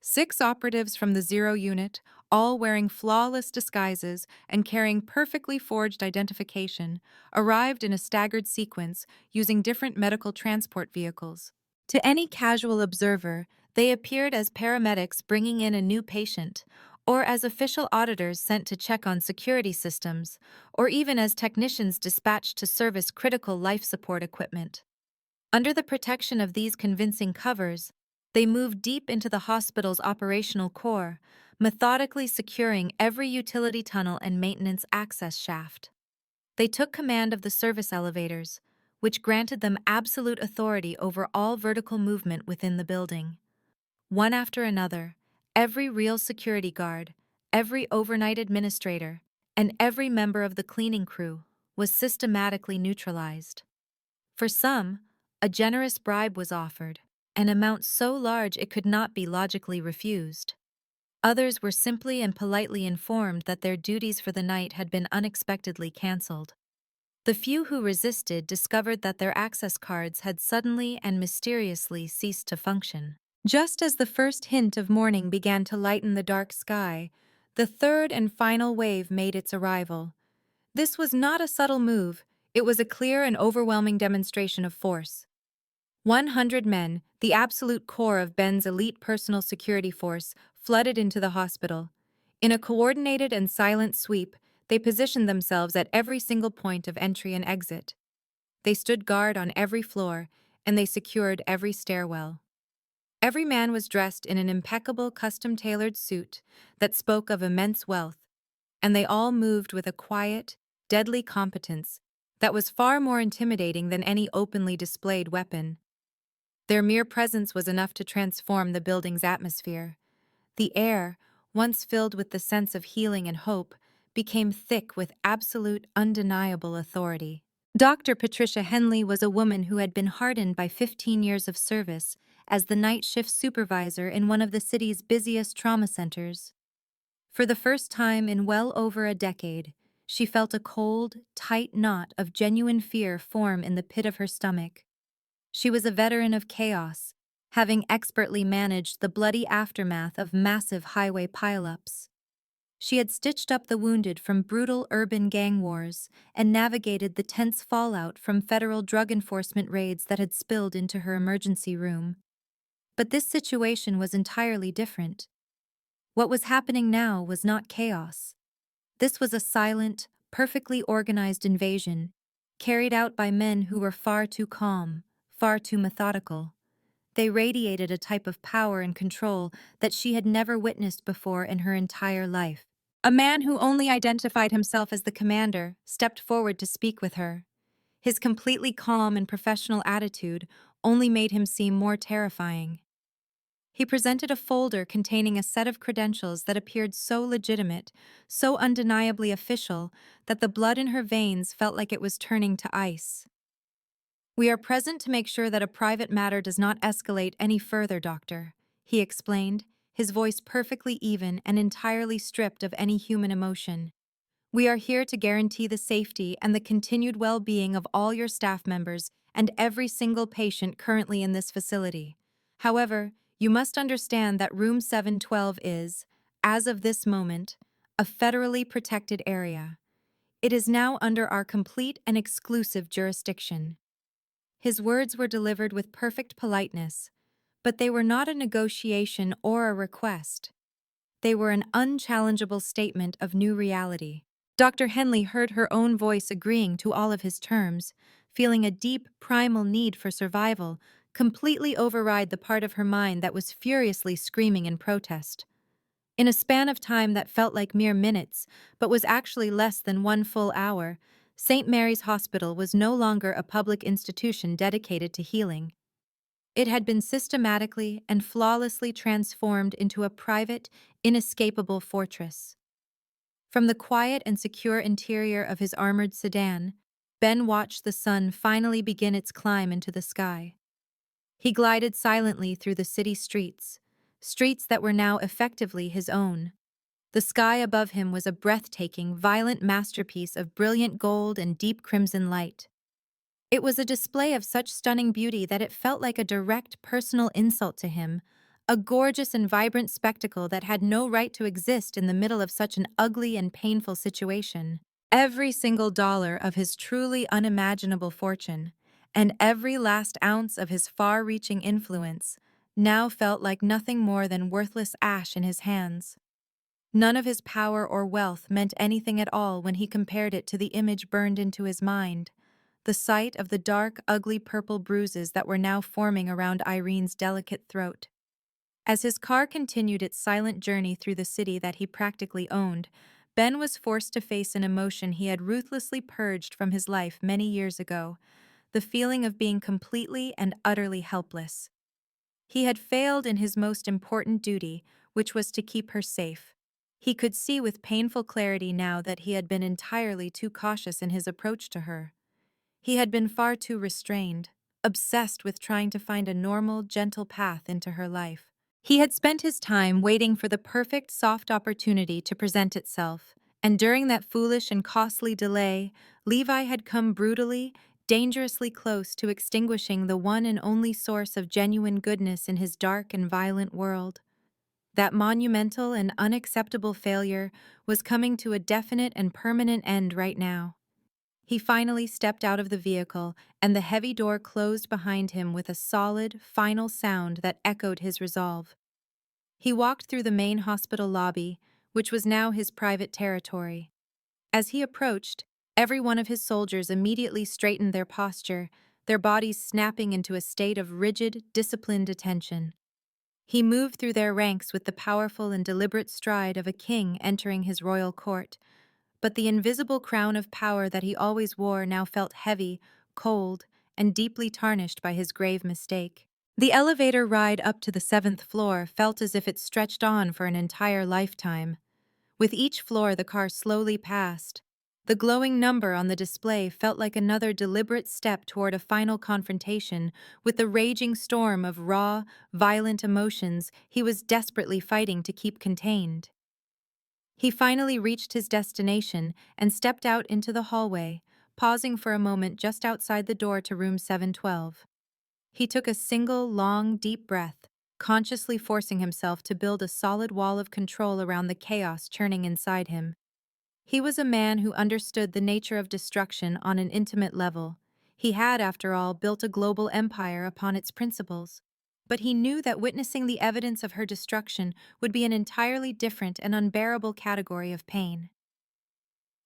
6 operatives from the Zero Unit, all wearing flawless disguises and carrying perfectly forged identification, arrived in a staggered sequence using different medical transport vehicles. To any casual observer, they appeared as paramedics bringing in a new patient, or as official auditors sent to check on security systems, or even as technicians dispatched to service critical life support equipment. Under the protection of these convincing covers, they moved deep into the hospital's operational core, methodically securing every utility tunnel and maintenance access shaft. They took command of the service elevators, which granted them absolute authority over all vertical movement within the building. One after another, every real security guard, every overnight administrator, and every member of the cleaning crew was systematically neutralized. For some, a generous bribe was offered, an amount so large it could not be logically refused. Others were simply and politely informed that their duties for the night had been unexpectedly canceled. The few who resisted discovered that their access cards had suddenly and mysteriously ceased to function. Just as the first hint of morning began to lighten the dark sky, the third and final wave made its arrival. This was not a subtle move, it was a clear and overwhelming demonstration of force. 100 men, the absolute core of Ben's elite personal security force, flooded into the hospital. In a coordinated and silent sweep, they positioned themselves at every single point of entry and exit. They stood guard on every floor, and they secured every stairwell. Every man was dressed in an impeccable custom-tailored suit that spoke of immense wealth, and they all moved with a quiet, deadly competence that was far more intimidating than any openly displayed weapon. Their mere presence was enough to transform the building's atmosphere. The air, once filled with the sense of healing and hope, became thick with absolute, undeniable authority. Dr. Patricia Henley was a woman who had been hardened by 15 years of service as the night shift supervisor in one of the city's busiest trauma centers. For the first time in well over a decade, she felt a cold, tight knot of genuine fear form in the pit of her stomach. She was a veteran of chaos, having expertly managed the bloody aftermath of massive highway pileups. She had stitched up the wounded from brutal urban gang wars and navigated the tense fallout from federal drug enforcement raids that had spilled into her emergency room. But this situation was entirely different. What was happening now was not chaos. This was a silent, perfectly organized invasion, carried out by men who were far too calm, far too methodical. They radiated a type of power and control that she had never witnessed before in her entire life. A man who only identified himself as the commander stepped forward to speak with her. His completely calm and professional attitude only made him seem more terrifying. He presented a folder containing a set of credentials that appeared so legitimate, so undeniably official, that the blood in her veins felt like it was turning to ice. "We are present to make sure that a private matter does not escalate any further, Doctor," he explained, his voice perfectly even and entirely stripped of any human emotion. "We are here to guarantee the safety and the continued well-being of all your staff members and every single patient currently in this facility. However, you must understand that Room 712 is, as of this moment, a federally protected area. It is now under our complete and exclusive jurisdiction." His words were delivered with perfect politeness, but they were not a negotiation or a request. They were an unchallengeable statement of new reality. Dr. Henley heard her own voice agreeing to all of his terms, feeling a deep, primal need for survival completely override the part of her mind that was furiously screaming in protest. In a span of time that felt like mere minutes, but was actually less than 1 full hour, St. Mary's Hospital was no longer a public institution dedicated to healing. It had been systematically and flawlessly transformed into a private, inescapable fortress. From the quiet and secure interior of his armored sedan, Ben watched the sun finally begin its climb into the sky. He glided silently through the city streets, streets that were now effectively his own. The sky above him was a breathtaking, violent masterpiece of brilliant gold and deep crimson light. It was a display of such stunning beauty that it felt like a direct personal insult to him, a gorgeous and vibrant spectacle that had no right to exist in the middle of such an ugly and painful situation. Every single dollar of his truly unimaginable fortune, and every last ounce of his far-reaching influence, now felt like nothing more than worthless ash in his hands. None of his power or wealth meant anything at all when he compared it to the image burned into his mind, the sight of the dark, ugly purple bruises that were now forming around Irene's delicate throat. As his car continued its silent journey through the city that he practically owned, Ben was forced to face an emotion he had ruthlessly purged from his life many years ago, the feeling of being completely and utterly helpless. He had failed in his most important duty, which was to keep her safe. He could see with painful clarity now that he had been entirely too cautious in his approach to her. He had been far too restrained, obsessed with trying to find a normal, gentle path into her life. He had spent his time waiting for the perfect, soft opportunity to present itself, and during that foolish and costly delay, Levi had come brutally, dangerously close to extinguishing the one and only source of genuine goodness in his dark and violent world. That monumental and unacceptable failure was coming to a definite and permanent end right now. He finally stepped out of the vehicle, and the heavy door closed behind him with a solid, final sound that echoed his resolve. He walked through the main hospital lobby, which was now his private territory. As he approached, every one of his soldiers immediately straightened their posture, their bodies snapping into a state of rigid, disciplined attention. He moved through their ranks with the powerful and deliberate stride of a king entering his royal court, but the invisible crown of power that he always wore now felt heavy, cold, and deeply tarnished by his grave mistake. The elevator ride up to the seventh floor felt as if it stretched on for an entire lifetime. With each floor the car slowly passed. The glowing number on the display felt like another deliberate step toward a final confrontation with the raging storm of raw, violent emotions he was desperately fighting to keep contained. He finally reached his destination and stepped out into the hallway, pausing for a moment just outside the door to room 712. He took a single, long, deep breath, consciously forcing himself to build a solid wall of control around the chaos churning inside him. He was a man who understood the nature of destruction on an intimate level. He had, after all, built a global empire upon its principles. But he knew that witnessing the evidence of her destruction would be an entirely different and unbearable category of pain.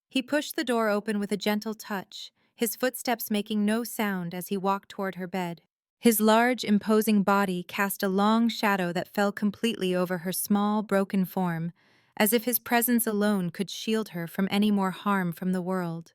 He pushed the door open with a gentle touch, his footsteps making no sound as he walked toward her bed. His large, imposing body cast a long shadow that fell completely over her small, broken form, as if his presence alone could shield her from any more harm from the world.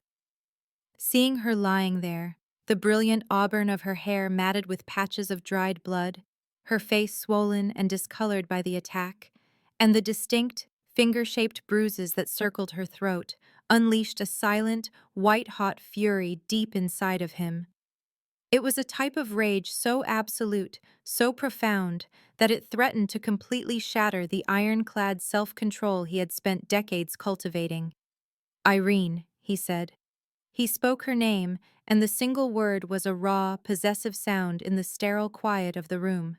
Seeing her lying there, the brilliant auburn of her hair matted with patches of dried blood, her face swollen and discolored by the attack, and the distinct, finger-shaped bruises that circled her throat, unleashed a silent, white-hot fury deep inside of him. It was a type of rage so absolute, so profound, that it threatened to completely shatter the ironclad self-control he had spent decades cultivating. "Irene," he said. He spoke her name, and the single word was a raw, possessive sound in the sterile quiet of the room.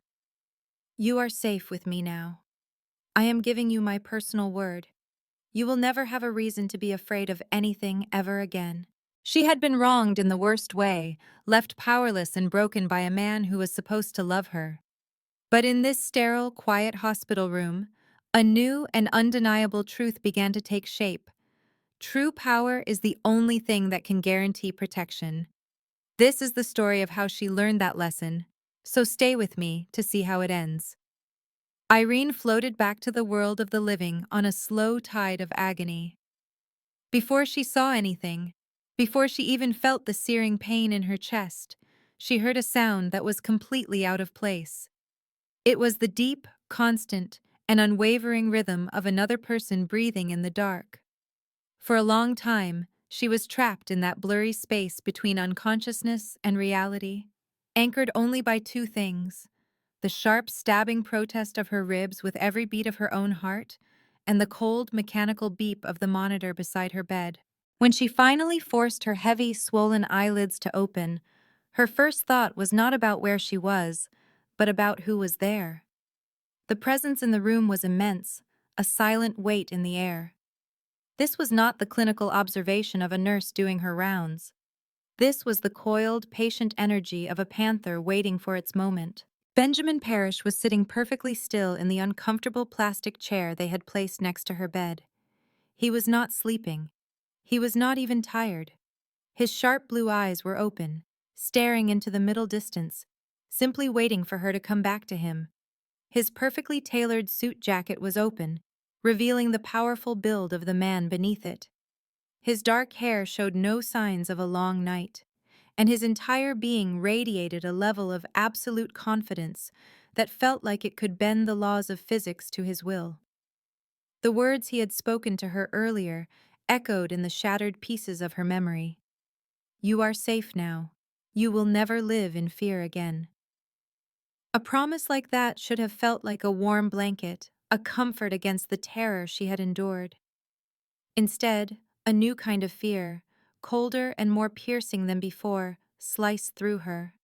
"You are safe with me now. I am giving you my personal word. You will never have a reason to be afraid of anything ever again." She had been wronged in the worst way, left powerless and broken by a man who was supposed to love her. But in this sterile, quiet hospital room, a new and undeniable truth began to take shape. True power is the only thing that can guarantee protection. This is the story of how she learned that lesson, so stay with me to see how it ends. Irene floated back to the world of the living on a slow tide of agony. Before she saw anything, before she even felt the searing pain in her chest, she heard a sound that was completely out of place. It was the deep, constant, and unwavering rhythm of another person breathing in the dark. For a long time, she was trapped in that blurry space between unconsciousness and reality, anchored only by two things: the sharp, stabbing protest of her ribs with every beat of her own heart, and the cold, mechanical beep of the monitor beside her bed. When she finally forced her heavy, swollen eyelids to open, her first thought was not about where she was, but about who was there. The presence in the room was immense, a silent weight in the air. This was not the clinical observation of a nurse doing her rounds. This was the coiled, patient energy of a panther waiting for its moment. Benjamin Parrish was sitting perfectly still in the uncomfortable plastic chair they had placed next to her bed. He was not sleeping. He was not even tired. His sharp blue eyes were open, staring into the middle distance, simply waiting for her to come back to him. His perfectly tailored suit jacket was open, revealing the powerful build of the man beneath it. His dark hair showed no signs of a long night, and his entire being radiated a level of absolute confidence that felt like it could bend the laws of physics to his will. The words he had spoken to her earlier echoed in the shattered pieces of her memory. "You are safe now. You will never live in fear again." A promise like that should have felt like a warm blanket, a comfort against the terror she had endured. Instead, a new kind of fear, colder and more piercing than before, sliced through her.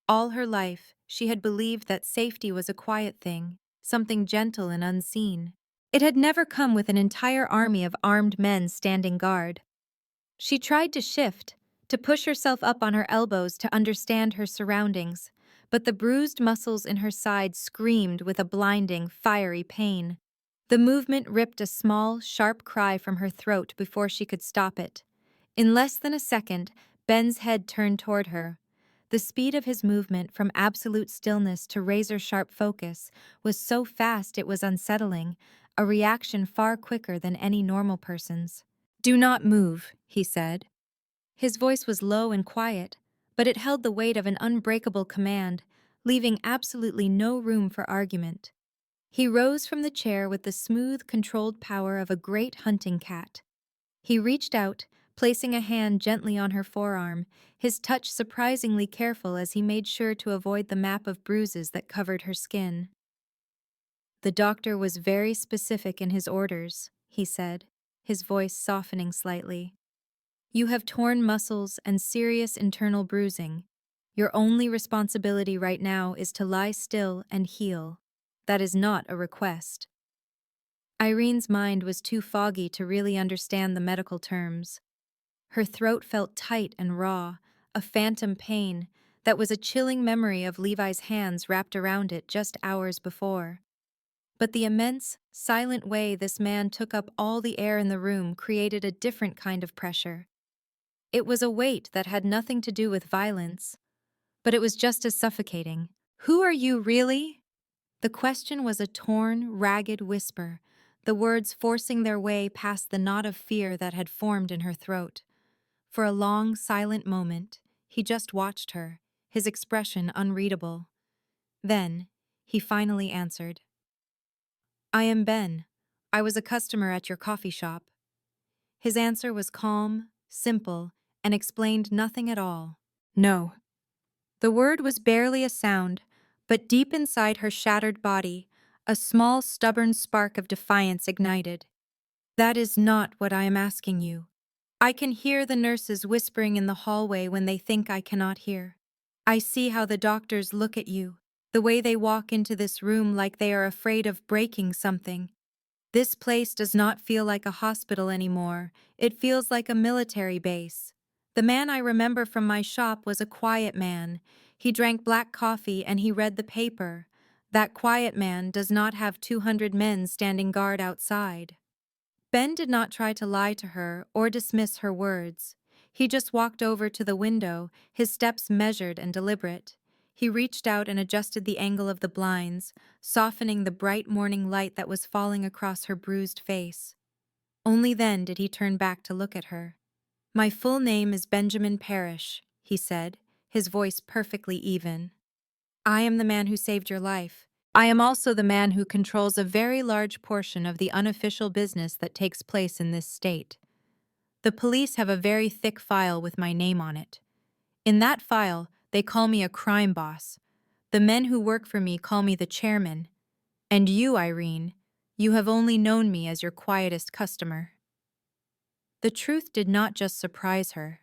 All her life, she had believed that safety was a quiet thing, something gentle and unseen. It had never come with an entire army of armed men standing guard. She tried to shift, to push herself up on her elbows to understand her surroundings, but the bruised muscles in her side screamed with a blinding, fiery pain. The movement ripped a small, sharp cry from her throat before she could stop it. In less than a second, Ben's head turned toward her. The speed of his movement from absolute stillness to razor-sharp focus was so fast it was unsettling, a reaction far quicker than any normal person's. "Do not move," he said. His voice was low and quiet, but it held the weight of an unbreakable command, leaving absolutely no room for argument. He rose from the chair with the smooth, controlled power of a great hunting cat. He reached out, placing a hand gently on her forearm, his touch surprisingly careful as he made sure to avoid the map of bruises that covered her skin. "The doctor was very specific in his orders," he said, his voice softening slightly. "You have torn muscles and serious internal bruising. Your only responsibility right now is to lie still and heal. That is not a request." Irene's mind was too foggy to really understand the medical terms. Her throat felt tight and raw, a phantom pain that was a chilling memory of Levi's hands wrapped around it just hours before. But the immense, silent way this man took up all the air in the room created a different kind of pressure. It was a weight that had nothing to do with violence, but it was just as suffocating. "Who are you, really?" The question was a torn, ragged whisper, the words forcing their way past the knot of fear that had formed in her throat. For a long, silent moment, he just watched her, his expression unreadable. Then, he finally answered. "I am Ben. I was a customer at your coffee shop." His answer was calm, simple, and explained nothing at all. "No." The word was barely a sound, but deep inside her shattered body, a small, stubborn spark of defiance ignited. "That is not what I am asking you. I can hear the nurses whispering in the hallway when they think I cannot hear. I see how the doctors look at you, the way they walk into this room like they are afraid of breaking something. This place does not feel like a hospital anymore. It feels like a military base. The man I remember from my shop was a quiet man. He drank black coffee and he read the paper. That quiet man does not have 200 men standing guard outside." Ben did not try to lie to her or dismiss her words. He just walked over to the window, his steps measured and deliberate. He reached out and adjusted the angle of the blinds, softening the bright morning light that was falling across her bruised face. Only then did he turn back to look at her. "My full name is Benjamin Parrish," he said, his voice perfectly even. "I am the man who saved your life. I am also the man who controls a very large portion of the unofficial business that takes place in this state. The police have a very thick file with my name on it. In that file, they call me a crime boss. The men who work for me call me the chairman. And you, Irene, you have only known me as your quietest customer." The truth did not just surprise her.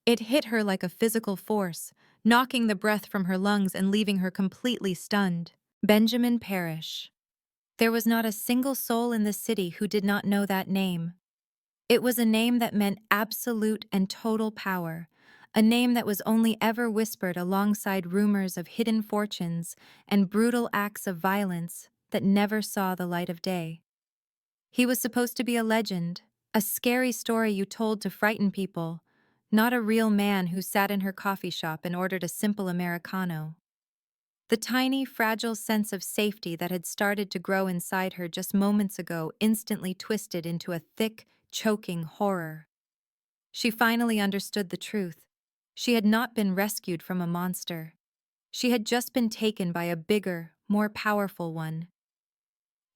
It hit her like a physical force, knocking the breath from her lungs and leaving her completely stunned. Benjamin Parrish. There was not a single soul in the city who did not know that name. It was a name that meant absolute and total power, a name that was only ever whispered alongside rumors of hidden fortunes and brutal acts of violence that never saw the light of day. He was supposed to be a legend, a scary story you told to frighten people, not a real man who sat in her coffee shop and ordered a simple Americano. The tiny, fragile sense of safety that had started to grow inside her just moments ago instantly twisted into a thick, choking horror. She finally understood the truth. She had not been rescued from a monster. She had just been taken by a bigger, more powerful one.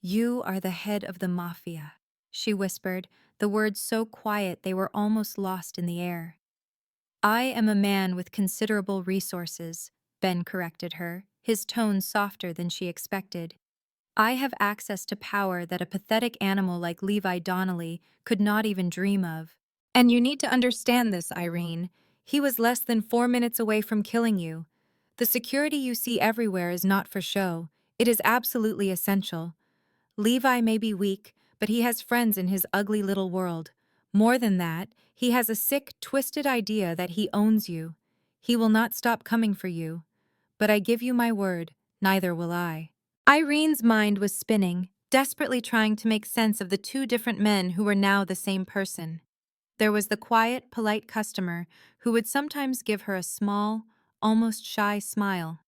"You are the head of the Mafia," she whispered, the words so quiet they were almost lost in the air. "I am a man with considerable resources," Ben corrected her, his tone softer than she expected. "I have access to power that a pathetic animal like Levi Donnelly could not even dream of. And you need to understand this, Irene. He was less than 4 minutes away from killing you. The security you see everywhere is not for show. It is absolutely essential. Levi may be weak, but he has friends in his ugly little world. More than that, he has a sick, twisted idea that he owns you. He will not stop coming for you. But I give you my word, neither will I." Irene's mind was spinning, desperately trying to make sense of the two different men who were now the same person. There was the quiet, polite customer who would sometimes give her a small, almost shy smile.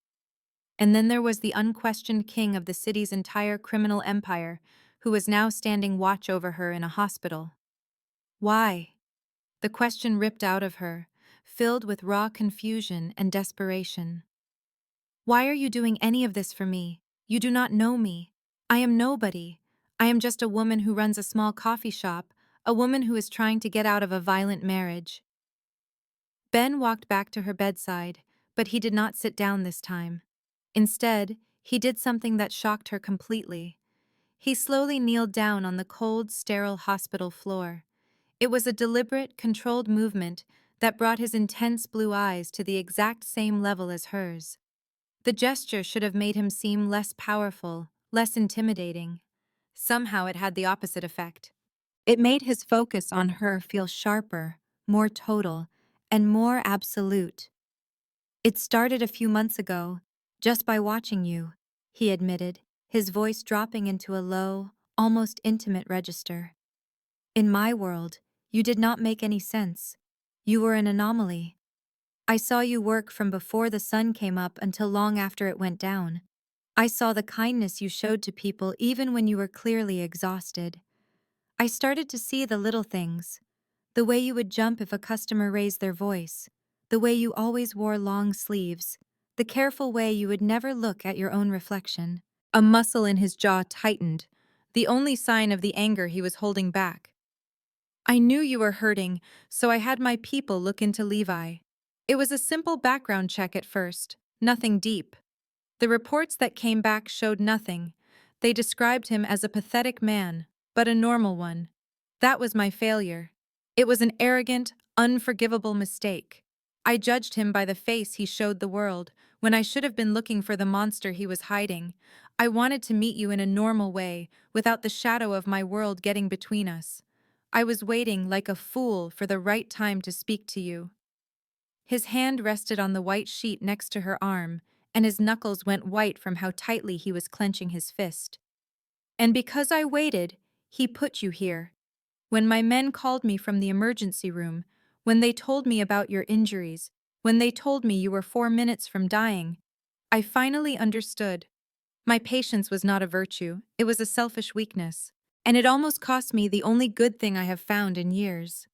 And then there was the unquestioned king of the city's entire criminal empire, who was now standing watch over her in a hospital. Why? The question ripped out of her, filled with raw confusion and desperation. "Why are you doing any of this for me? You do not know me. I am nobody. I am just a woman who runs a small coffee shop, a woman who is trying to get out of a violent marriage." Ben walked back to her bedside, but he did not sit down this time. Instead, he did something that shocked her completely. He slowly kneeled down on the cold, sterile hospital floor. It was a deliberate, controlled movement that brought his intense blue eyes to the exact same level as hers. The gesture should have made him seem less powerful, less intimidating. Somehow it had the opposite effect. It made his focus on her feel sharper, more total, and more absolute. "It started a few months ago, just by watching you," he admitted, his voice dropping into a low, almost intimate register. "In my world, you did not make any sense. You were an anomaly. I saw you work from before the sun came up until long after it went down. I saw the kindness you showed to people even when you were clearly exhausted. I started to see the little things. The way you would jump if a customer raised their voice. The way you always wore long sleeves. The careful way you would never look at your own reflection." A muscle in his jaw tightened, the only sign of the anger he was holding back. "I knew you were hurting, so I had my people look into Levi. It was a simple background check at first, nothing deep. The reports that came back showed nothing. They described him as a pathetic man, but a normal one. That was my failure. It was an arrogant, unforgivable mistake. I judged him by the face he showed the world, when I should have been looking for the monster he was hiding. I wanted to meet you in a normal way, without the shadow of my world getting between us. I was waiting like a fool for the right time to speak to you." His hand rested on the white sheet next to her arm, and his knuckles went white from how tightly he was clenching his fist. "And because I waited, he put you here. When my men called me from the emergency room, when they told me about your injuries, when they told me you were 4 minutes from dying, I finally understood. My patience was not a virtue, it was a selfish weakness. And it almost cost me the only good thing I have found in years.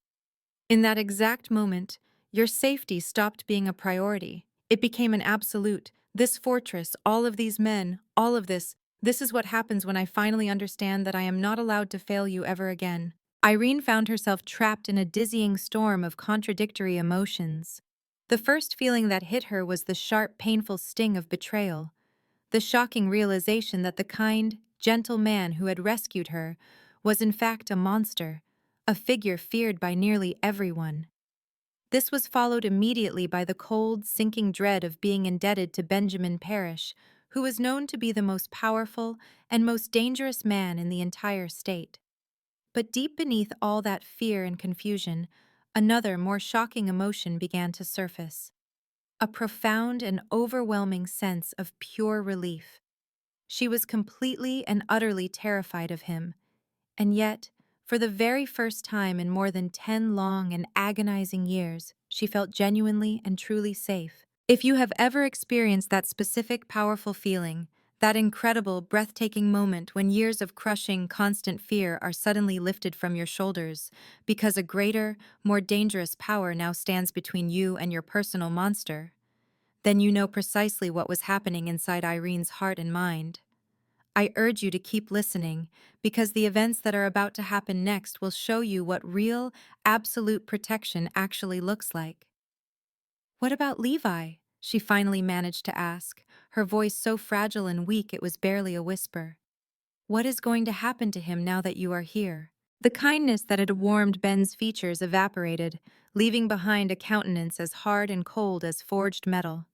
In that exact moment, your safety stopped being a priority. It became an absolute. This fortress, all of these men, all of this is what happens when I finally understand that I am not allowed to fail you ever again." Irene found herself trapped in a dizzying storm of contradictory emotions. The first feeling that hit her was the sharp, painful sting of betrayal. The shocking realization that the kind, gentle man who had rescued her was in fact a monster, a figure feared by nearly everyone. This was followed immediately by the cold, sinking dread of being indebted to Benjamin Parrish, who was known to be the most powerful and most dangerous man in the entire state. But deep beneath all that fear and confusion, Another, more shocking emotion began to surface. A profound and overwhelming sense of pure relief. She was completely and utterly terrified of him, and yet, for the very first time in more than 10 long and agonizing years, she felt genuinely and truly safe. If you have ever experienced that specific, powerful feeling, that incredible, breathtaking moment when years of crushing, constant fear are suddenly lifted from your shoulders because a greater, more dangerous power now stands between you and your personal monster, then you know precisely what was happening inside Irene's heart and mind. I urge you to keep listening, because the events that are about to happen next will show you what real, absolute protection actually looks like. What about Levi? She finally managed to ask, her voice so fragile and weak it was barely a whisper. What is going to happen to him now that you are here? The kindness that had warmed Ben's features evaporated, leaving behind a countenance as hard and cold as forged metal.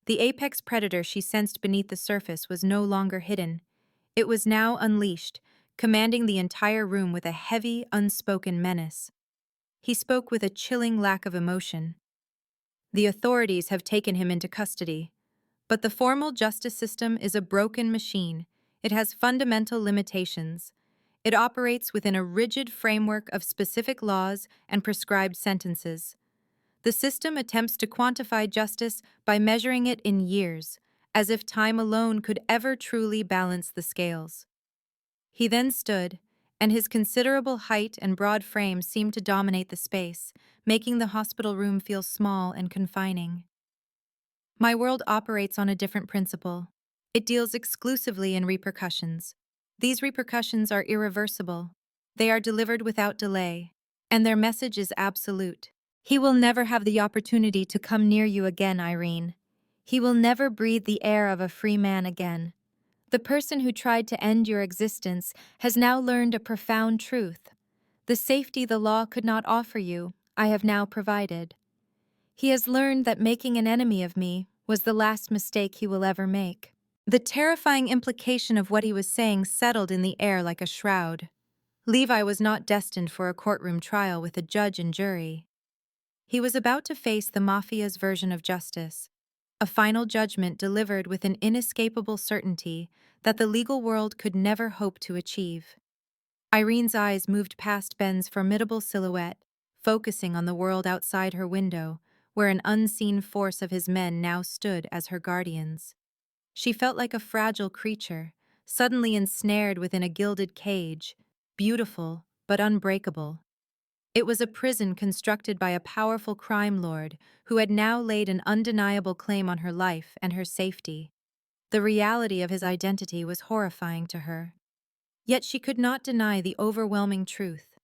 The apex predator she sensed beneath the surface was no longer hidden. It was now unleashed, commanding the entire room with a heavy, unspoken menace. He spoke with a chilling lack of emotion. The authorities have taken him into custody. But the formal justice system is a broken machine. It has fundamental limitations. It operates within a rigid framework of specific laws and prescribed sentences. The system attempts to quantify justice by measuring it in years, as if time alone could ever truly balance the scales. He then stood, and his considerable height and broad frame seemed to dominate the space, making the hospital room feel small and confining. My world operates on a different principle. It deals exclusively in repercussions. These repercussions are irreversible. They are delivered without delay, and their message is absolute. He will never have the opportunity to come near you again, Irene. He will never breathe the air of a free man again. The person who tried to end your existence has now learned a profound truth. The safety the law could not offer you, I have now provided. He has learned that making an enemy of me was the last mistake he will ever make. The terrifying implication of what he was saying settled in the air like a shroud. Levi was not destined for a courtroom trial with a judge and jury. He was about to face the Mafia's version of justice, a final judgment delivered with an inescapable certainty that the legal world could never hope to achieve. Irene's eyes moved past Ben's formidable silhouette, focusing on the world outside her window, where an unseen force of his men now stood as her guardians. She felt like a fragile creature, suddenly ensnared within a gilded cage, beautiful but unbreakable. It was a prison constructed by a powerful crime lord who had now laid an undeniable claim on her life and her safety. The reality of his identity was horrifying to her. Yet she could not deny the overwhelming truth.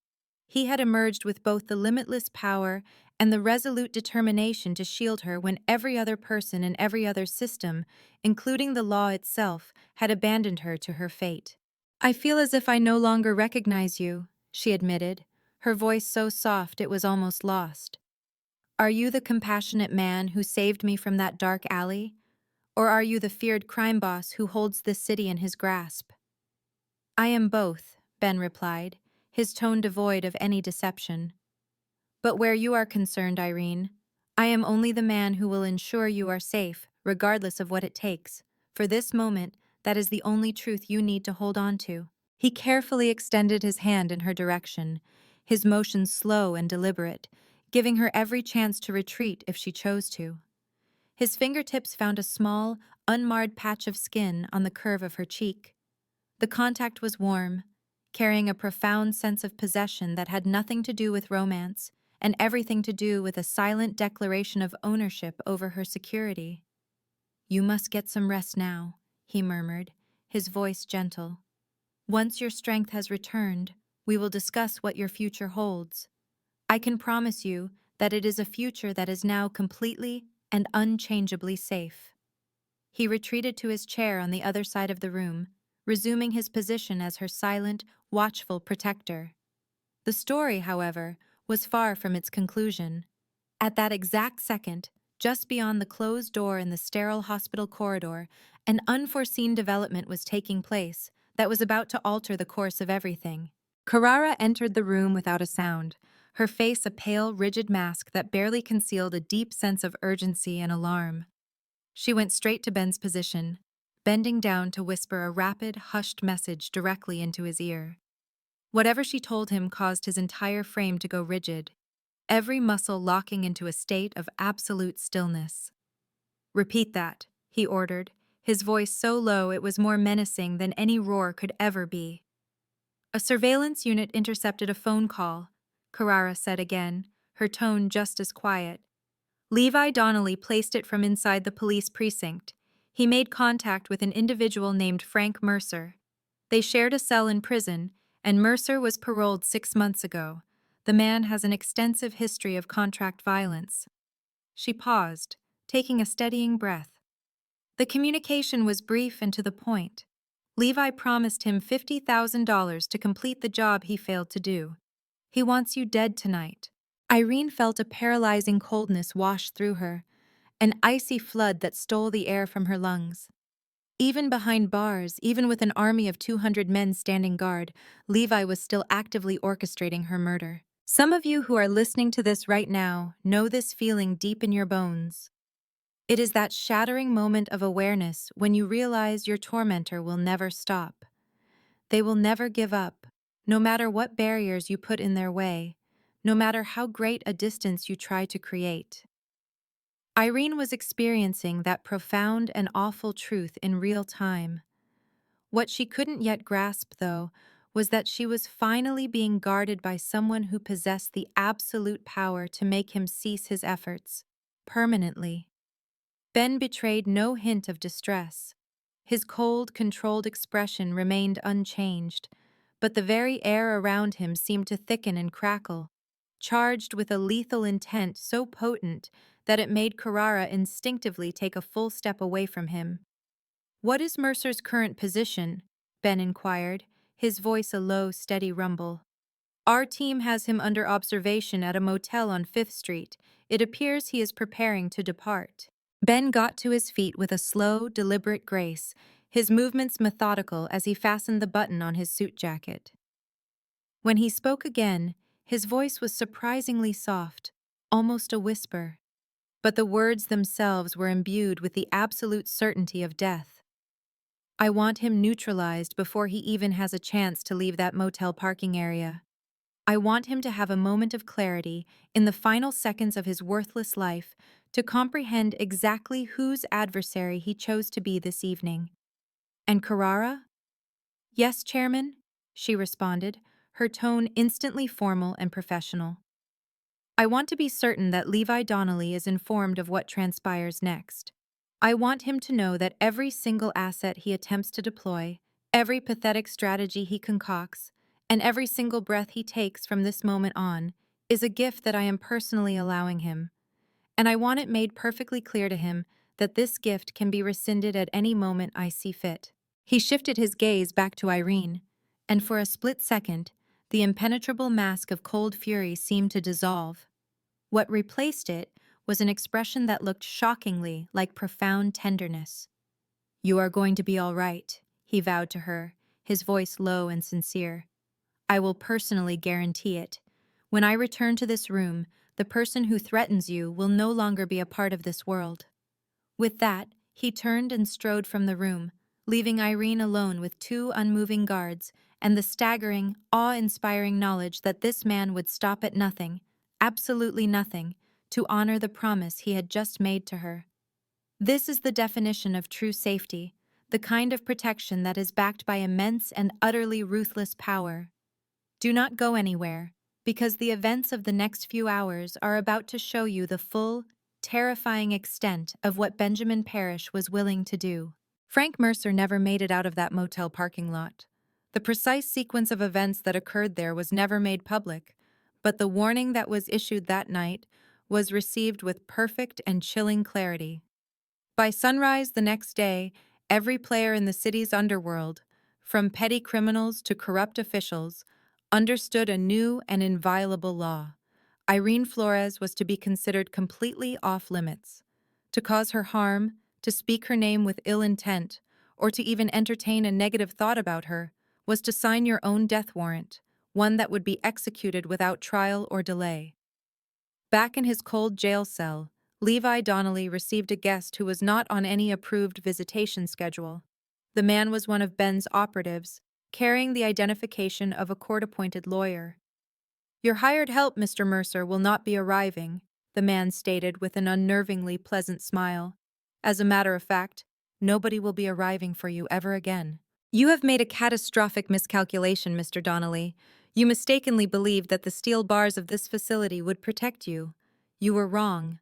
He had emerged with both the limitless power and the resolute determination to shield her when every other person in every other system, including the law itself, had abandoned her to her fate. I feel as if I no longer recognize you, she admitted, her voice so soft it was almost lost. Are you the compassionate man who saved me from that dark alley? Or are you the feared crime boss who holds this city in his grasp? I am both, Ben replied, his tone devoid of any deception. But where you are concerned, Irene, I am only the man who will ensure you are safe, regardless of what it takes. For this moment, that is the only truth you need to hold on to. He carefully extended his hand in her direction, his motion slow and deliberate, giving her every chance to retreat if she chose to. His fingertips found a small, unmarred patch of skin on the curve of her cheek. The contact was warm, carrying a profound sense of possession that had nothing to do with romance and everything to do with a silent declaration of ownership over her security. You must get some rest now, he murmured, his voice gentle. Once your strength has returned, we will discuss what your future holds. I can promise you that it is a future that is now completely and unchangeably safe. He retreated to his chair on the other side of the room, resuming his position as her silent, watchful protector. The story, however, was far from its conclusion. At that exact second, just beyond the closed door in the sterile hospital corridor, an unforeseen development was taking place that was about to alter the course of everything. Carrara entered the room without a sound, her face a pale, rigid mask that barely concealed a deep sense of urgency and alarm. She went straight to Ben's position, bending down to whisper a rapid, hushed message directly into his ear. Whatever she told him caused his entire frame to go rigid, every muscle locking into a state of absolute stillness. "Repeat that," he ordered, his voice so low it was more menacing than any roar could ever be. "A surveillance unit intercepted a phone call," Carrara said again, her tone just as quiet. "Levi Donnelly placed it from inside the police precinct. He made contact with an individual named Frank Mercer. They shared a cell in prison, and Mercer was paroled 6 months ago. The man has an extensive history of contract violence." She paused, taking a steadying breath. The communication was brief and to the point. Levi promised him $50,000 to complete the job he failed to do. "He wants you dead tonight." Irene felt a paralyzing coldness wash through her, an icy flood that stole the air from her lungs. Even behind bars, even with an army of 200 men standing guard, Levi was still actively orchestrating her murder. Some of you who are listening to this right now know this feeling deep in your bones. It is that shattering moment of awareness when you realize your tormentor will never stop. They will never give up, no matter what barriers you put in their way, no matter how great a distance you try to create. Irene was experiencing that profound and awful truth in real time. What she couldn't yet grasp, though, was that she was finally being guarded by someone who possessed the absolute power to make him cease his efforts, permanently. Ben betrayed no hint of distress. His cold, controlled expression remained unchanged, but the very air around him seemed to thicken and crackle, charged with a lethal intent so potent that it made Carrara instinctively take a full step away from him. "What is Mercer's current position?" Ben inquired, his voice a low, steady rumble. "Our team has him under observation at a motel on 5th Street. It appears he is preparing to depart." Ben got to his feet with a slow, deliberate grace, his movements methodical as he fastened the button on his suit jacket. When he spoke again, his voice was surprisingly soft, almost a whisper, but the words themselves were imbued with the absolute certainty of death. "I want him neutralized before he even has a chance to leave that motel parking area. I want him to have a moment of clarity in the final seconds of his worthless life to comprehend exactly whose adversary he chose to be this evening." "And Carrara?" "Yes, Chairman," she responded, her tone instantly formal and professional. "I want to be certain that Levi Donnelly is informed of what transpires next. I want him to know that every single asset he attempts to deploy, every pathetic strategy he concocts, and every single breath he takes from this moment on is a gift that I am personally allowing him. And I want it made perfectly clear to him that this gift can be rescinded at any moment I see fit." He shifted his gaze back to Irene, and for a split second, the impenetrable mask of cold fury seemed to dissolve. What replaced it was an expression that looked shockingly like profound tenderness. "You are going to be all right," he vowed to her, his voice low and sincere. "I will personally guarantee it. When I return to this room, the person who threatens you will no longer be a part of this world." With that, he turned and strode from the room, leaving Irene alone with 2 unmoving guards and the staggering, awe-inspiring knowledge that this man would stop at nothing, absolutely nothing, to honor the promise he had just made to her. This is the definition of true safety, the kind of protection that is backed by immense and utterly ruthless power. Do not go anywhere, because the events of the next few hours are about to show you the full, terrifying extent of what Benjamin Parrish was willing to do. Frank Mercer never made it out of that motel parking lot. The precise sequence of events that occurred there was never made public, but the warning that was issued that night was received with perfect and chilling clarity. By sunrise the next day, every player in the city's underworld, from petty criminals to corrupt officials, understood a new and inviolable law. Irene Flores was to be considered completely off-limits. To cause her harm, to speak her name with ill intent, or to even entertain a negative thought about her, was to sign your own death warrant, one that would be executed without trial or delay. Back in his cold jail cell, Levi Donnelly received a guest who was not on any approved visitation schedule. The man was one of Ben's operatives, carrying the identification of a court-appointed lawyer. "Your hired help, Mr. Mercer, will not be arriving," the man stated with an unnervingly pleasant smile. "As a matter of fact, nobody will be arriving for you ever again." "You have made a catastrophic miscalculation, Mr. Donnelly. You mistakenly believed that the steel bars of this facility would protect you. You were wrong.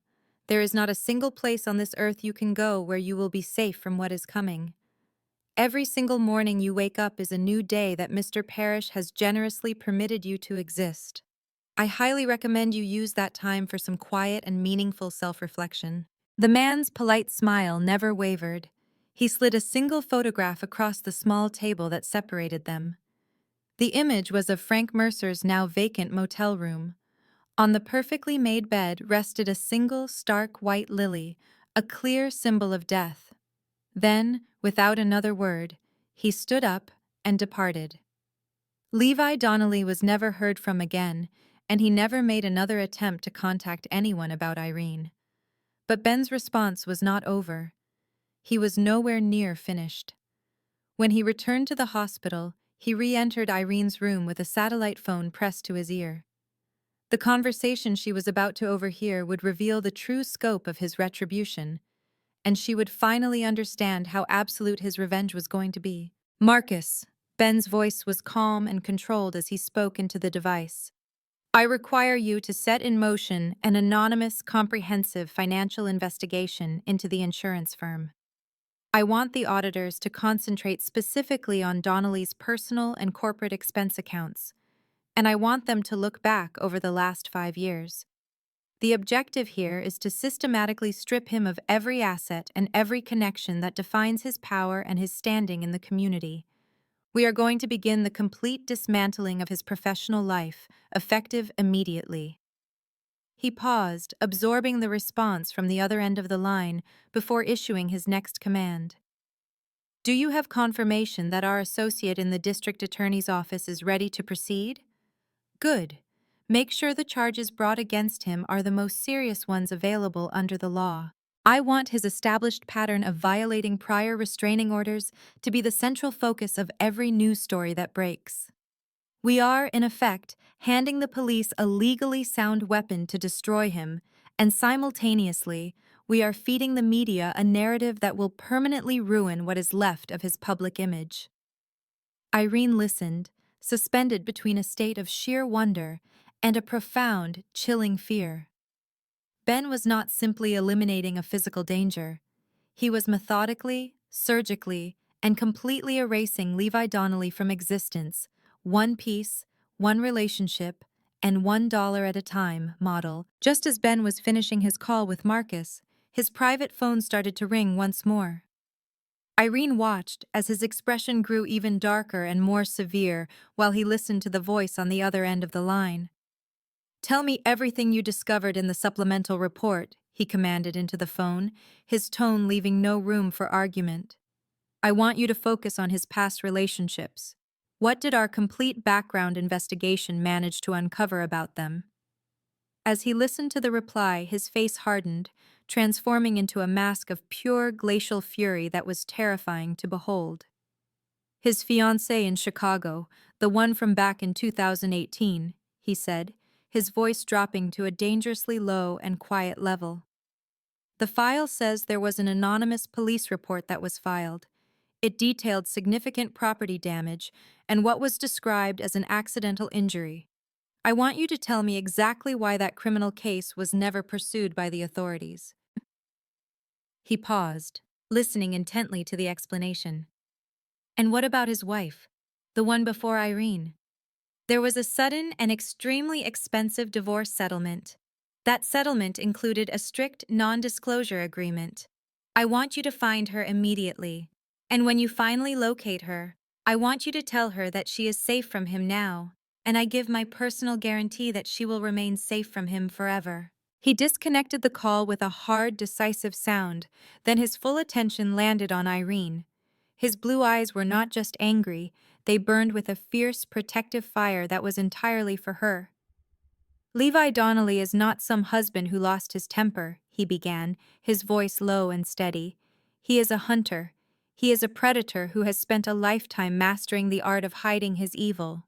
There is not a single place on this earth you can go where you will be safe from what is coming. Every single morning you wake up is a new day that Mr. Parrish has generously permitted you to exist. I highly recommend you use that time for some quiet and meaningful self-reflection." The man's polite smile never wavered. He slid a single photograph across the small table that separated them. The image was of Frank Mercer's now vacant motel room. On the perfectly made bed rested a single stark white lily, a clear symbol of death. Then, without another word, he stood up and departed. Levi Donnelly was never heard from again, and he never made another attempt to contact anyone about Irene. But Ben's response was not over. He was nowhere near finished. When he returned to the hospital, he re-entered Irene's room with a satellite phone pressed to his ear. The conversation she was about to overhear would reveal the true scope of his retribution, and she would finally understand how absolute his revenge was going to be. "Marcus," Ben's voice was calm and controlled as he spoke into the device. "I require you to set in motion an anonymous, comprehensive financial investigation into the insurance firm. I want the auditors to concentrate specifically on Donnelly's personal and corporate expense accounts, and I want them to look back over the last 5 years. The objective here is to systematically strip him of every asset and every connection that defines his power and his standing in the community. We are going to begin the complete dismantling of his professional life, effective immediately." He paused, absorbing the response from the other end of the line before issuing his next command. "Do you have confirmation that our associate in the district attorney's office is ready to proceed? Good. Make sure the charges brought against him are the most serious ones available under the law. I want his established pattern of violating prior restraining orders to be the central focus of every news story that breaks. We are, in effect, handing the police a legally sound weapon to destroy him, and simultaneously, we are feeding the media a narrative that will permanently ruin what is left of his public image." Irene listened, suspended between a state of sheer wonder and a profound, chilling fear. Ben was not simply eliminating a physical danger. He was methodically, surgically, and completely erasing Levi Donnelly from existence, one piece, one relationship, and $1 at a time model. Just as Ben was finishing his call with Marcus, his private phone started to ring once more. Irene watched as his expression grew even darker and more severe while he listened to the voice on the other end of the line. "Tell me everything you discovered in the supplemental report," he commanded into the phone, his tone leaving no room for argument. "I want you to focus on his past relationships. What did our complete background investigation manage to uncover about them?" As he listened to the reply, his face hardened, transforming into a mask of pure glacial fury that was terrifying to behold. "His fiancée in Chicago, the one from back in 2018, he said, his voice dropping to a dangerously low and quiet level. "The file says there was an anonymous police report that was filed. It detailed significant property damage and what was described as an accidental injury. I want you to tell me exactly why that criminal case was never pursued by the authorities." He paused, listening intently to the explanation. "And what about his wife, the one before Irene?" "There was a sudden and extremely expensive divorce settlement. That settlement included a strict non-disclosure agreement. I want you to find her immediately. And when you finally locate her, I want you to tell her that she is safe from him now, and I give my personal guarantee that she will remain safe from him forever." He disconnected the call with a hard, decisive sound, then his full attention landed on Irene. His blue eyes were not just angry, They burned with a fierce, protective fire that was entirely for her. Levi Donnelly is not some husband who lost his temper, he began, his voice low and steady. He is a hunter. He is a predator who has spent a lifetime mastering the art of hiding his evil.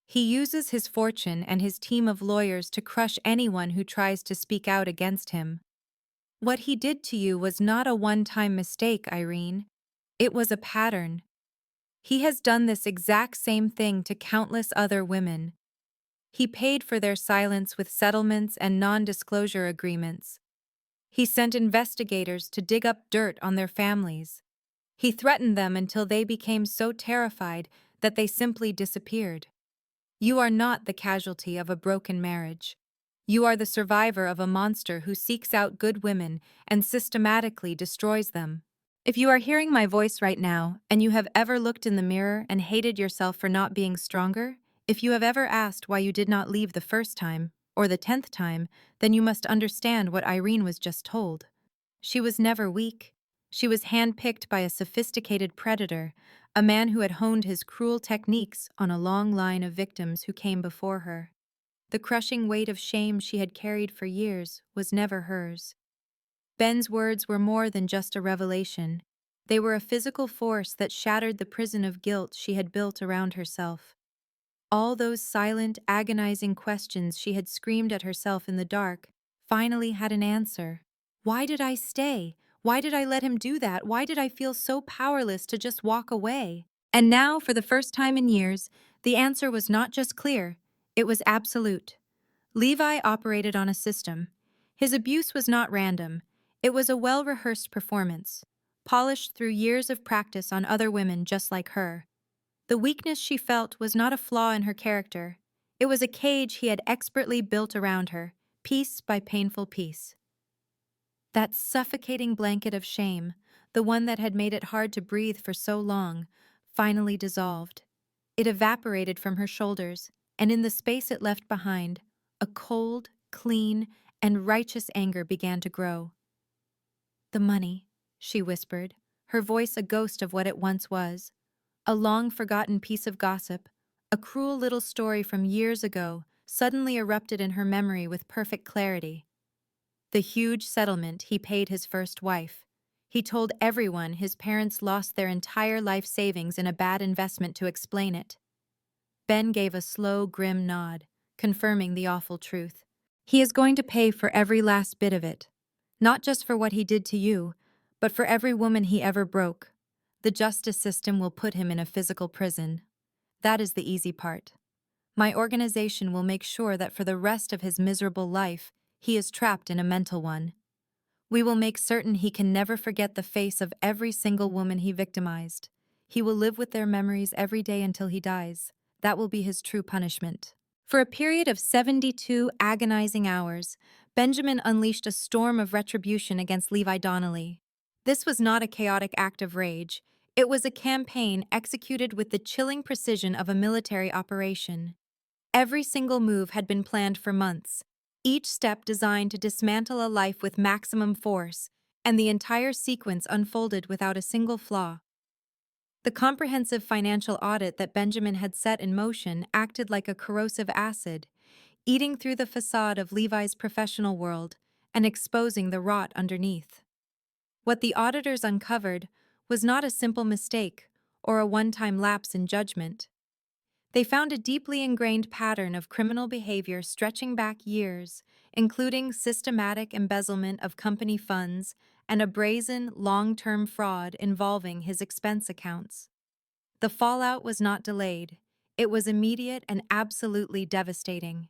He uses his fortune and his team of lawyers to crush anyone who tries to speak out against him. What he did to you was not a one-time mistake, Irene. It was a pattern. He has done this exact same thing to countless other women. He paid for their silence with settlements and non-disclosure agreements. He sent investigators to dig up dirt on their families. He threatened them until they became so terrified that they simply disappeared. You are not the casualty of a broken marriage. You are the survivor of a monster who seeks out good women and systematically destroys them. If you are hearing my voice right now, and you have ever looked in the mirror and hated yourself for not being stronger, if you have ever asked why you did not leave the first time, or the 10th time, then you must understand what Irene was just told. She was never weak. She was handpicked by a sophisticated predator, a man who had honed his cruel techniques on a long line of victims who came before her. The crushing weight of shame she had carried for years was never hers. Ben's words were more than just a revelation. They were a physical force that shattered the prison of guilt she had built around herself. All those silent, agonizing questions she had screamed at herself in the dark finally had an answer. Why did I stay? Why did I let him do that? Why did I feel so powerless to just walk away? And now, for the first time in years, the answer was not just clear, it was absolute. Levi operated on a system. His abuse was not random. It was a well-rehearsed performance, polished through years of practice on other women just like her. The weakness she felt was not a flaw in her character. It was a cage he had expertly built around her, piece by painful piece. That suffocating blanket of shame, the one that had made it hard to breathe for so long, finally dissolved. It evaporated from her shoulders, and in the space it left behind, a cold, clean, and righteous anger began to grow. The money, she whispered, her voice a ghost of what it once was. A long-forgotten piece of gossip, a cruel little story from years ago, suddenly erupted in her memory with perfect clarity. The huge settlement he paid his first wife. He told everyone his parents lost their entire life savings in a bad investment to explain it. Ben gave a slow, grim nod, confirming the awful truth. He is going to pay for every last bit of it. Not just for what he did to you, but for every woman he ever broke. The justice system will put him in a physical prison. That is the easy part. My organization will make sure that for the rest of his miserable life, he is trapped in a mental one. We will make certain he can never forget the face of every single woman he victimized. He will live with their memories every day until he dies. That will be his true punishment. For a period of 72 agonizing hours, Benjamin unleashed a storm of retribution against Levi Donnelly. This was not a chaotic act of rage. It was a campaign executed with the chilling precision of a military operation. Every single move had been planned for months, each step designed to dismantle a life with maximum force, and the entire sequence unfolded without a single flaw. The comprehensive financial audit that Benjamin had set in motion acted like a corrosive acid, eating through the facade of Levi's professional world and exposing the rot underneath. What the auditors uncovered was not a simple mistake or a one-time lapse in judgment. They found a deeply ingrained pattern of criminal behavior stretching back years, including systematic embezzlement of company funds and a brazen, long-term fraud involving his expense accounts. The fallout was not delayed. It was immediate and absolutely devastating.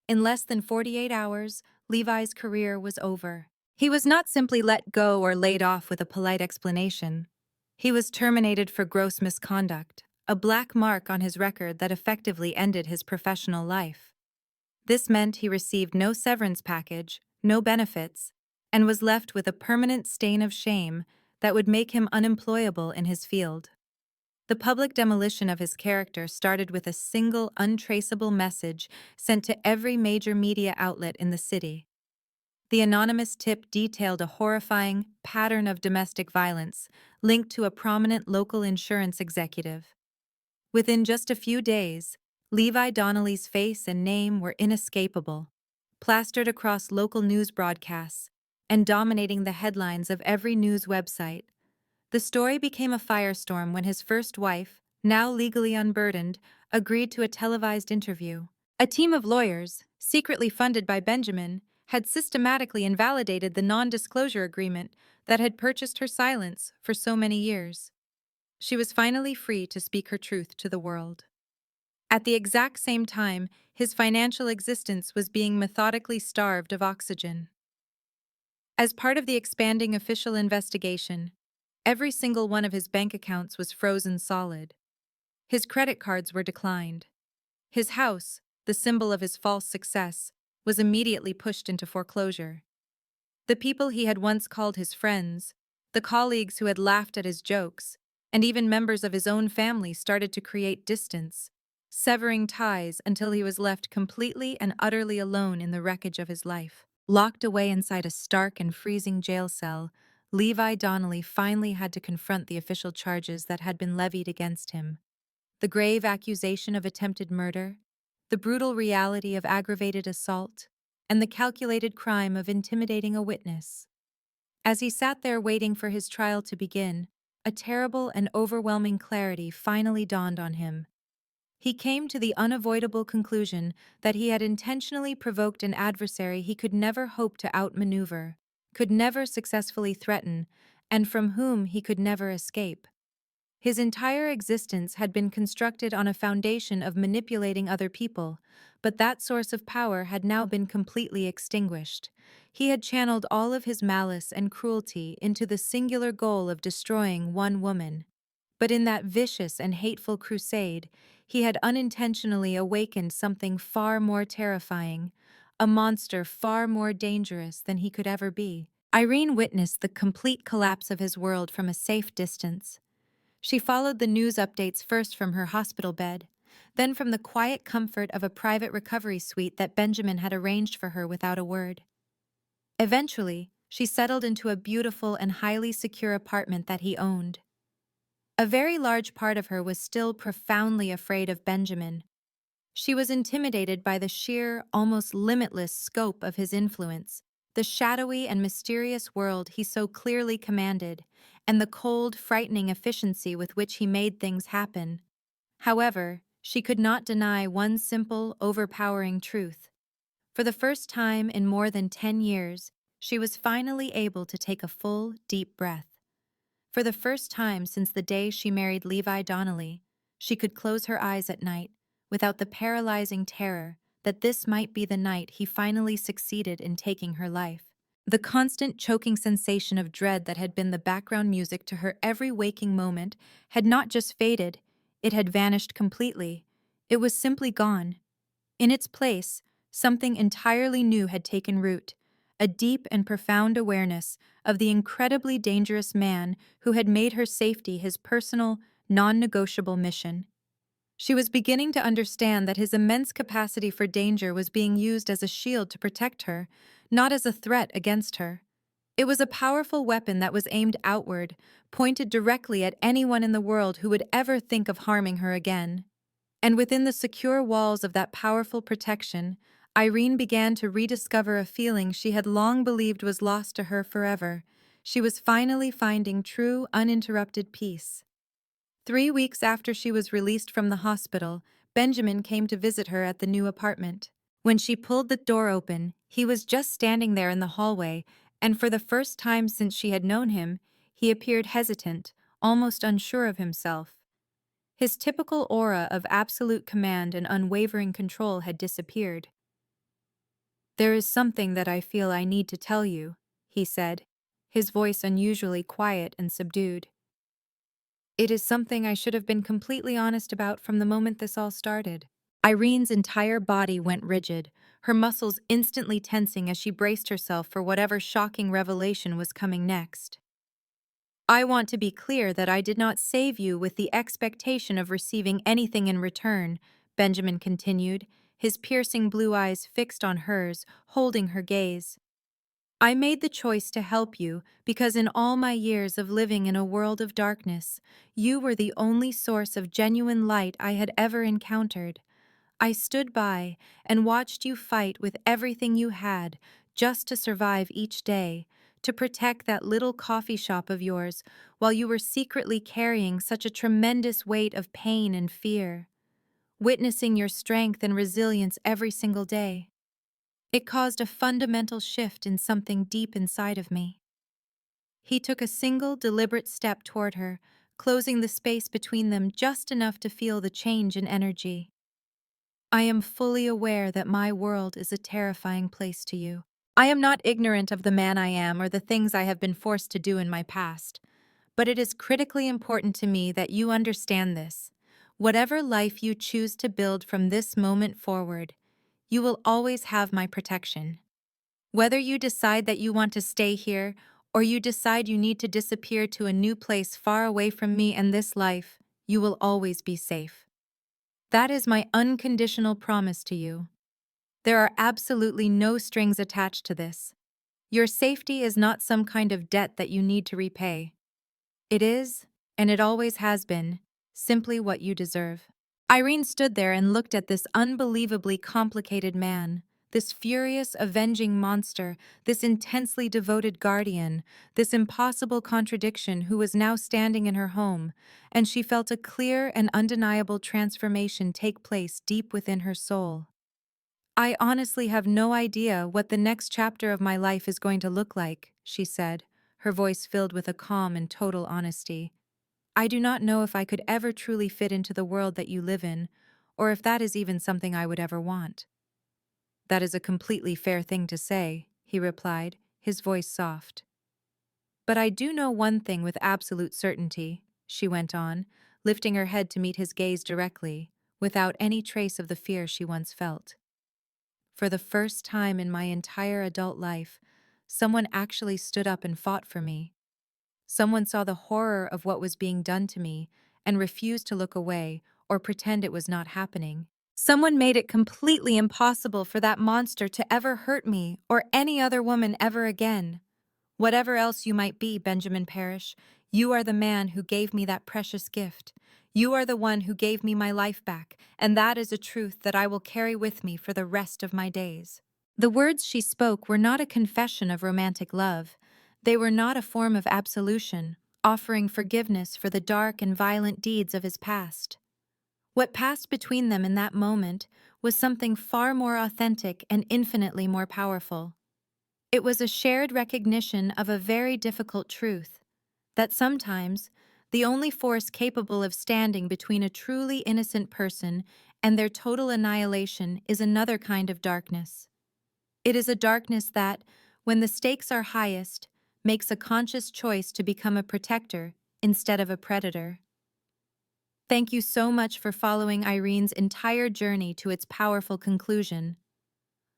In less than 48 hours, Levi's career was over. He was not simply let go or laid off with a polite explanation. He was terminated for gross misconduct, a black mark on his record that effectively ended his professional life. This meant he received no severance package, no benefits, and was left with a permanent stain of shame that would make him unemployable in his field. The public demolition of his character started with a single, untraceable message sent to every major media outlet in the city. The anonymous tip detailed a horrifying pattern of domestic violence linked to a prominent local insurance executive. Within just a few days, Levi Donnelly's face and name were inescapable, plastered across local news broadcasts and dominating the headlines of every news website. The story became a firestorm when his first wife, now legally unburdened, agreed to a televised interview. A team of lawyers, secretly funded by Benjamin, had systematically invalidated the non-disclosure agreement that had purchased her silence for so many years. She was finally free to speak her truth to the world. At the exact same time, his financial existence was being methodically starved of oxygen. As part of the expanding official investigation, every single one of his bank accounts was frozen solid. His credit cards were declined. His house, the symbol of his false success, was immediately pushed into foreclosure. The people he had once called his friends, the colleagues who had laughed at his jokes, and even members of his own family started to create distance, severing ties until he was left completely and utterly alone in the wreckage of his life. Locked away inside a stark and freezing jail cell, Levi Donnelly finally had to confront the official charges that had been levied against him. The grave accusation of attempted murder, the brutal reality of aggravated assault, and the calculated crime of intimidating a witness. As he sat there waiting for his trial to begin, a terrible and overwhelming clarity finally dawned on him. He came to the unavoidable conclusion that he had intentionally provoked an adversary he could never hope to outmaneuver, could never successfully threaten, and from whom he could never escape. His entire existence had been constructed on a foundation of manipulating other people, but that source of power had now been completely extinguished. He had channeled all of his malice and cruelty into the singular goal of destroying one woman. But in that vicious and hateful crusade, he had unintentionally awakened something far more terrifying, a monster far more dangerous than he could ever be. Irene witnessed the complete collapse of his world from a safe distance. She followed the news updates first from her hospital bed, then from the quiet comfort of a private recovery suite that Benjamin had arranged for her without a word. Eventually, she settled into a beautiful and highly secure apartment that he owned. A very large part of her was still profoundly afraid of Benjamin. She was intimidated by the sheer, almost limitless scope of his influence, the shadowy and mysterious world he so clearly commanded, and the cold, frightening efficiency with which he made things happen. However, she could not deny one simple, overpowering truth. For the first time in more than 10 years, she was finally able to take a full, deep breath. For the first time since the day she married Levi Donnelly, she could close her eyes at night without the paralyzing terror that this might be the night he finally succeeded in taking her life. The constant choking sensation of dread that had been the background music to her every waking moment had not just faded, it had vanished completely. It was simply gone. In its place, something entirely new had taken root, a deep and profound awareness of the incredibly dangerous man who had made her safety his personal, non-negotiable mission. She was beginning to understand that his immense capacity for danger was being used as a shield to protect her, not as a threat against her. It was a powerful weapon that was aimed outward, pointed directly at anyone in the world who would ever think of harming her again. And within the secure walls of that powerful protection, Irene began to rediscover a feeling she had long believed was lost to her forever. She was finally finding true, uninterrupted peace. 3 weeks after she was released from the hospital, Benjamin came to visit her at the new apartment. When she pulled the door open, he was just standing there in the hallway, and for the first time since she had known him, he appeared hesitant, almost unsure of himself. His typical aura of absolute command and unwavering control had disappeared. "There is something that I feel I need to tell you," he said, his voice unusually quiet and subdued. "It is something I should have been completely honest about from the moment this all started." Irene's entire body went rigid, her muscles instantly tensing as she braced herself for whatever shocking revelation was coming next. "I want to be clear that I did not save you with the expectation of receiving anything in return," Benjamin continued, his piercing blue eyes fixed on hers, holding her gaze. I made the choice to help you because in all my years of living in a world of darkness, you were the only source of genuine light I had ever encountered. I stood by and watched you fight with everything you had just to survive each day, to protect that little coffee shop of yours while you were secretly carrying such a tremendous weight of pain and fear. Witnessing your strength and resilience every single day, it caused a fundamental shift in something deep inside of me. He took a single, deliberate step toward her, closing the space between them just enough to feel the change in energy. I am fully aware that my world is a terrifying place to you. I am not ignorant of the man I am or the things I have been forced to do in my past, but it is critically important to me that you understand this. Whatever life you choose to build from this moment forward, you will always have my protection. Whether you decide that you want to stay here or you decide you need to disappear to a new place far away from me and this life, you will always be safe. That is my unconditional promise to you. There are absolutely no strings attached to this. Your safety is not some kind of debt that you need to repay. It is, and it always has been, simply what you deserve. Irene stood there and looked at this unbelievably complicated man, this furious, avenging monster, this intensely devoted guardian, this impossible contradiction who was now standing in her home, and she felt a clear and undeniable transformation take place deep within her soul. I honestly have no idea what the next chapter of my life is going to look like, she said, her voice filled with a calm and total honesty. I do not know if I could ever truly fit into the world that you live in, or if that is even something I would ever want. That is a completely fair thing to say, he replied, his voice soft. But I do know one thing with absolute certainty, she went on, lifting her head to meet his gaze directly, without any trace of the fear she once felt. For the first time in my entire adult life, someone actually stood up and fought for me. Someone saw the horror of what was being done to me and refused to look away or pretend it was not happening. Someone made it completely impossible for that monster to ever hurt me or any other woman ever again. Whatever else you might be, Benjamin Parrish, you are the man who gave me that precious gift. You are the one who gave me my life back, and that is a truth that I will carry with me for the rest of my days. The words she spoke were not a confession of romantic love. They were not a form of absolution, offering forgiveness for the dark and violent deeds of his past. What passed between them in that moment was something far more authentic and infinitely more powerful. It was a shared recognition of a very difficult truth, that sometimes the only force capable of standing between a truly innocent person and their total annihilation is another kind of darkness. It is a darkness that, when the stakes are highest, makes a conscious choice to become a protector instead of a predator. Thank you so much for following Irene's entire journey to its powerful conclusion.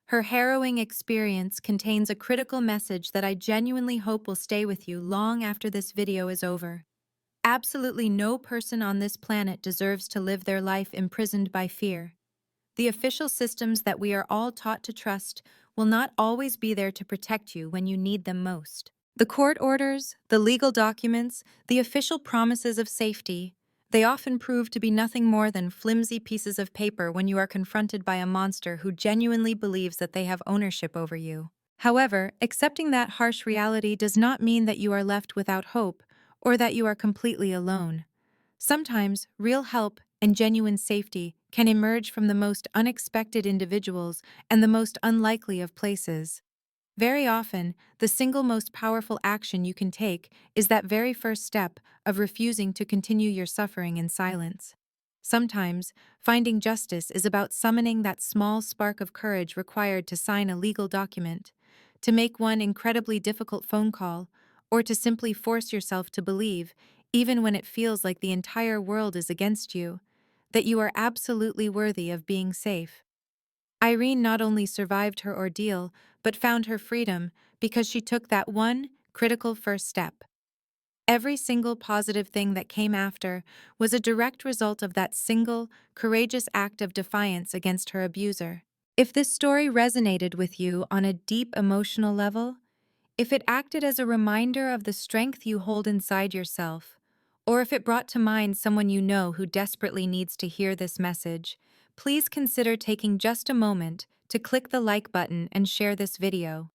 Her harrowing experience contains a critical message that I genuinely hope will stay with you long after this video is over. Absolutely no person on this planet deserves to live their life imprisoned by fear. The official systems that we are all taught to trust will not always be there to protect you when you need them most. The court orders, the legal documents, the official promises of safety, they often prove to be nothing more than flimsy pieces of paper when you are confronted by a monster who genuinely believes that they have ownership over you. However, accepting that harsh reality does not mean that you are left without hope or that you are completely alone. Sometimes, real help and genuine safety can emerge from the most unexpected individuals and the most unlikely of places. Very often, the single most powerful action you can take is that very first step of refusing to continue your suffering in silence. Sometimes, finding justice is about summoning that small spark of courage required to sign a legal document, to make one incredibly difficult phone call, or to simply force yourself to believe, even when it feels like the entire world is against you, that you are absolutely worthy of being safe. Irene not only survived her ordeal, but found her freedom because she took that one critical first step. Every single positive thing that came after was a direct result of that single, courageous act of defiance against her abuser. If this story resonated with you on a deep emotional level, If it acted as a reminder of the strength you hold inside yourself, or if it brought to mind someone you know who desperately needs to hear this message, please consider taking just a moment to click the like button and share this video.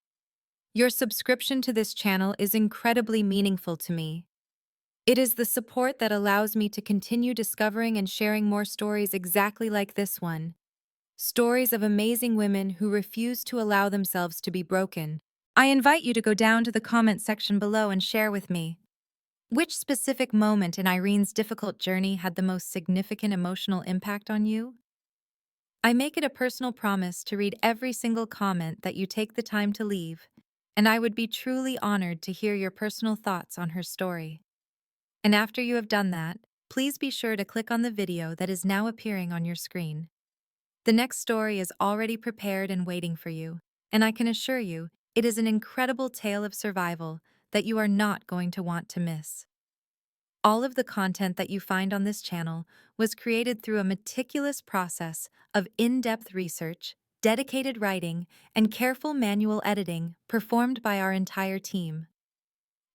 Your subscription to this channel is incredibly meaningful to me. It is the support that allows me to continue discovering and sharing more stories exactly like this one. Stories of amazing women who refuse to allow themselves to be broken. I invite you to go down to the comment section below and share with me. Which specific moment in Irene's difficult journey had the most significant emotional impact on you? I make it a personal promise to read every single comment that you take the time to leave, and I would be truly honored to hear your personal thoughts on her story. And after you have done that, please be sure to click on the video that is now appearing on your screen. The next story is already prepared and waiting for you, and I can assure you, it is an incredible tale of survival that you are not going to want to miss. All of the content that you find on this channel was created through a meticulous process of in-depth research, dedicated writing, and careful manual editing performed by our entire team.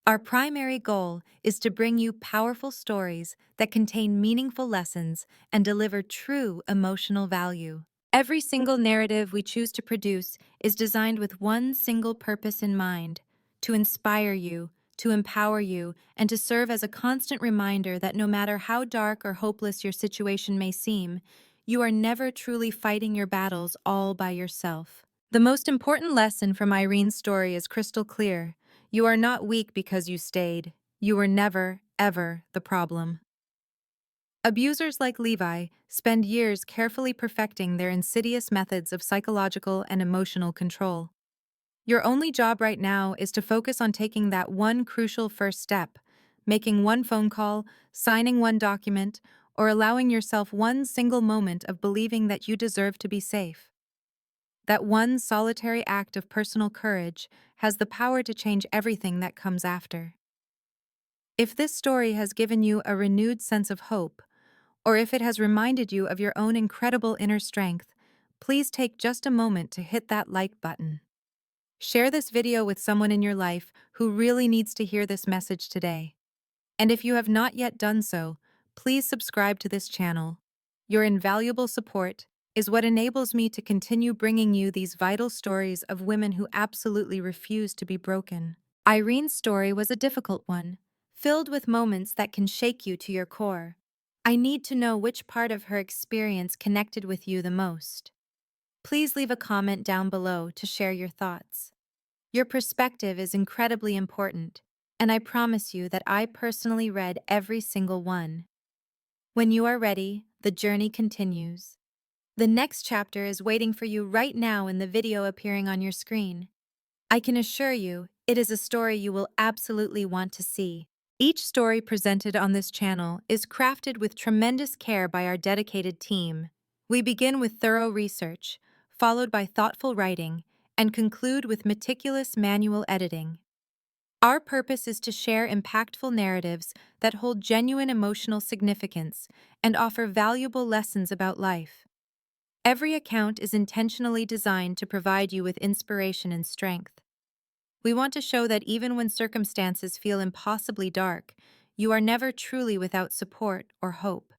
Our primary goal is to bring you powerful stories that contain meaningful lessons and deliver true emotional value. Every single narrative we choose to produce is designed with one single purpose in mind: to inspire you, to empower you, and to serve as a constant reminder that no matter how dark or hopeless your situation may seem, you are never truly fighting your battles all by yourself. The most important lesson from Irene's story is crystal clear. You are not weak because you stayed. You were never, ever the problem. Abusers like Levi spend years carefully perfecting their insidious methods of psychological and emotional control. Your only job right now is to focus on taking that one crucial first step, making one phone call, signing one document, or allowing yourself one single moment of believing that you deserve to be safe. That one solitary act of personal courage has the power to change everything that comes after. If this story has given you a renewed sense of hope, or if it has reminded you of your own incredible inner strength, please take just a moment to hit that like button. Share this video with someone in your life who really needs to hear this message today. And if you have not yet done so, please subscribe to this channel. Your invaluable support is what enables me to continue bringing you these vital stories of women who absolutely refuse to be broken. Irene's story was a difficult one, filled with moments that can shake you to your core. I need to know which part of her experience connected with you the most. Please leave a comment down below to share your thoughts. Your perspective is incredibly important, and I promise you that I personally read every single one. When you are ready, the journey continues. The next chapter is waiting for you right now in the video appearing on your screen. I can assure you, it is a story you will absolutely want to see. Each story presented on this channel is crafted with tremendous care by our dedicated team. We begin with thorough research, followed by thoughtful writing, and conclude with meticulous manual editing. Our purpose is to share impactful narratives that hold genuine emotional significance and offer valuable lessons about life. Every account is intentionally designed to provide you with inspiration and strength. We want to show that even when circumstances feel impossibly dark, you are never truly without support or hope.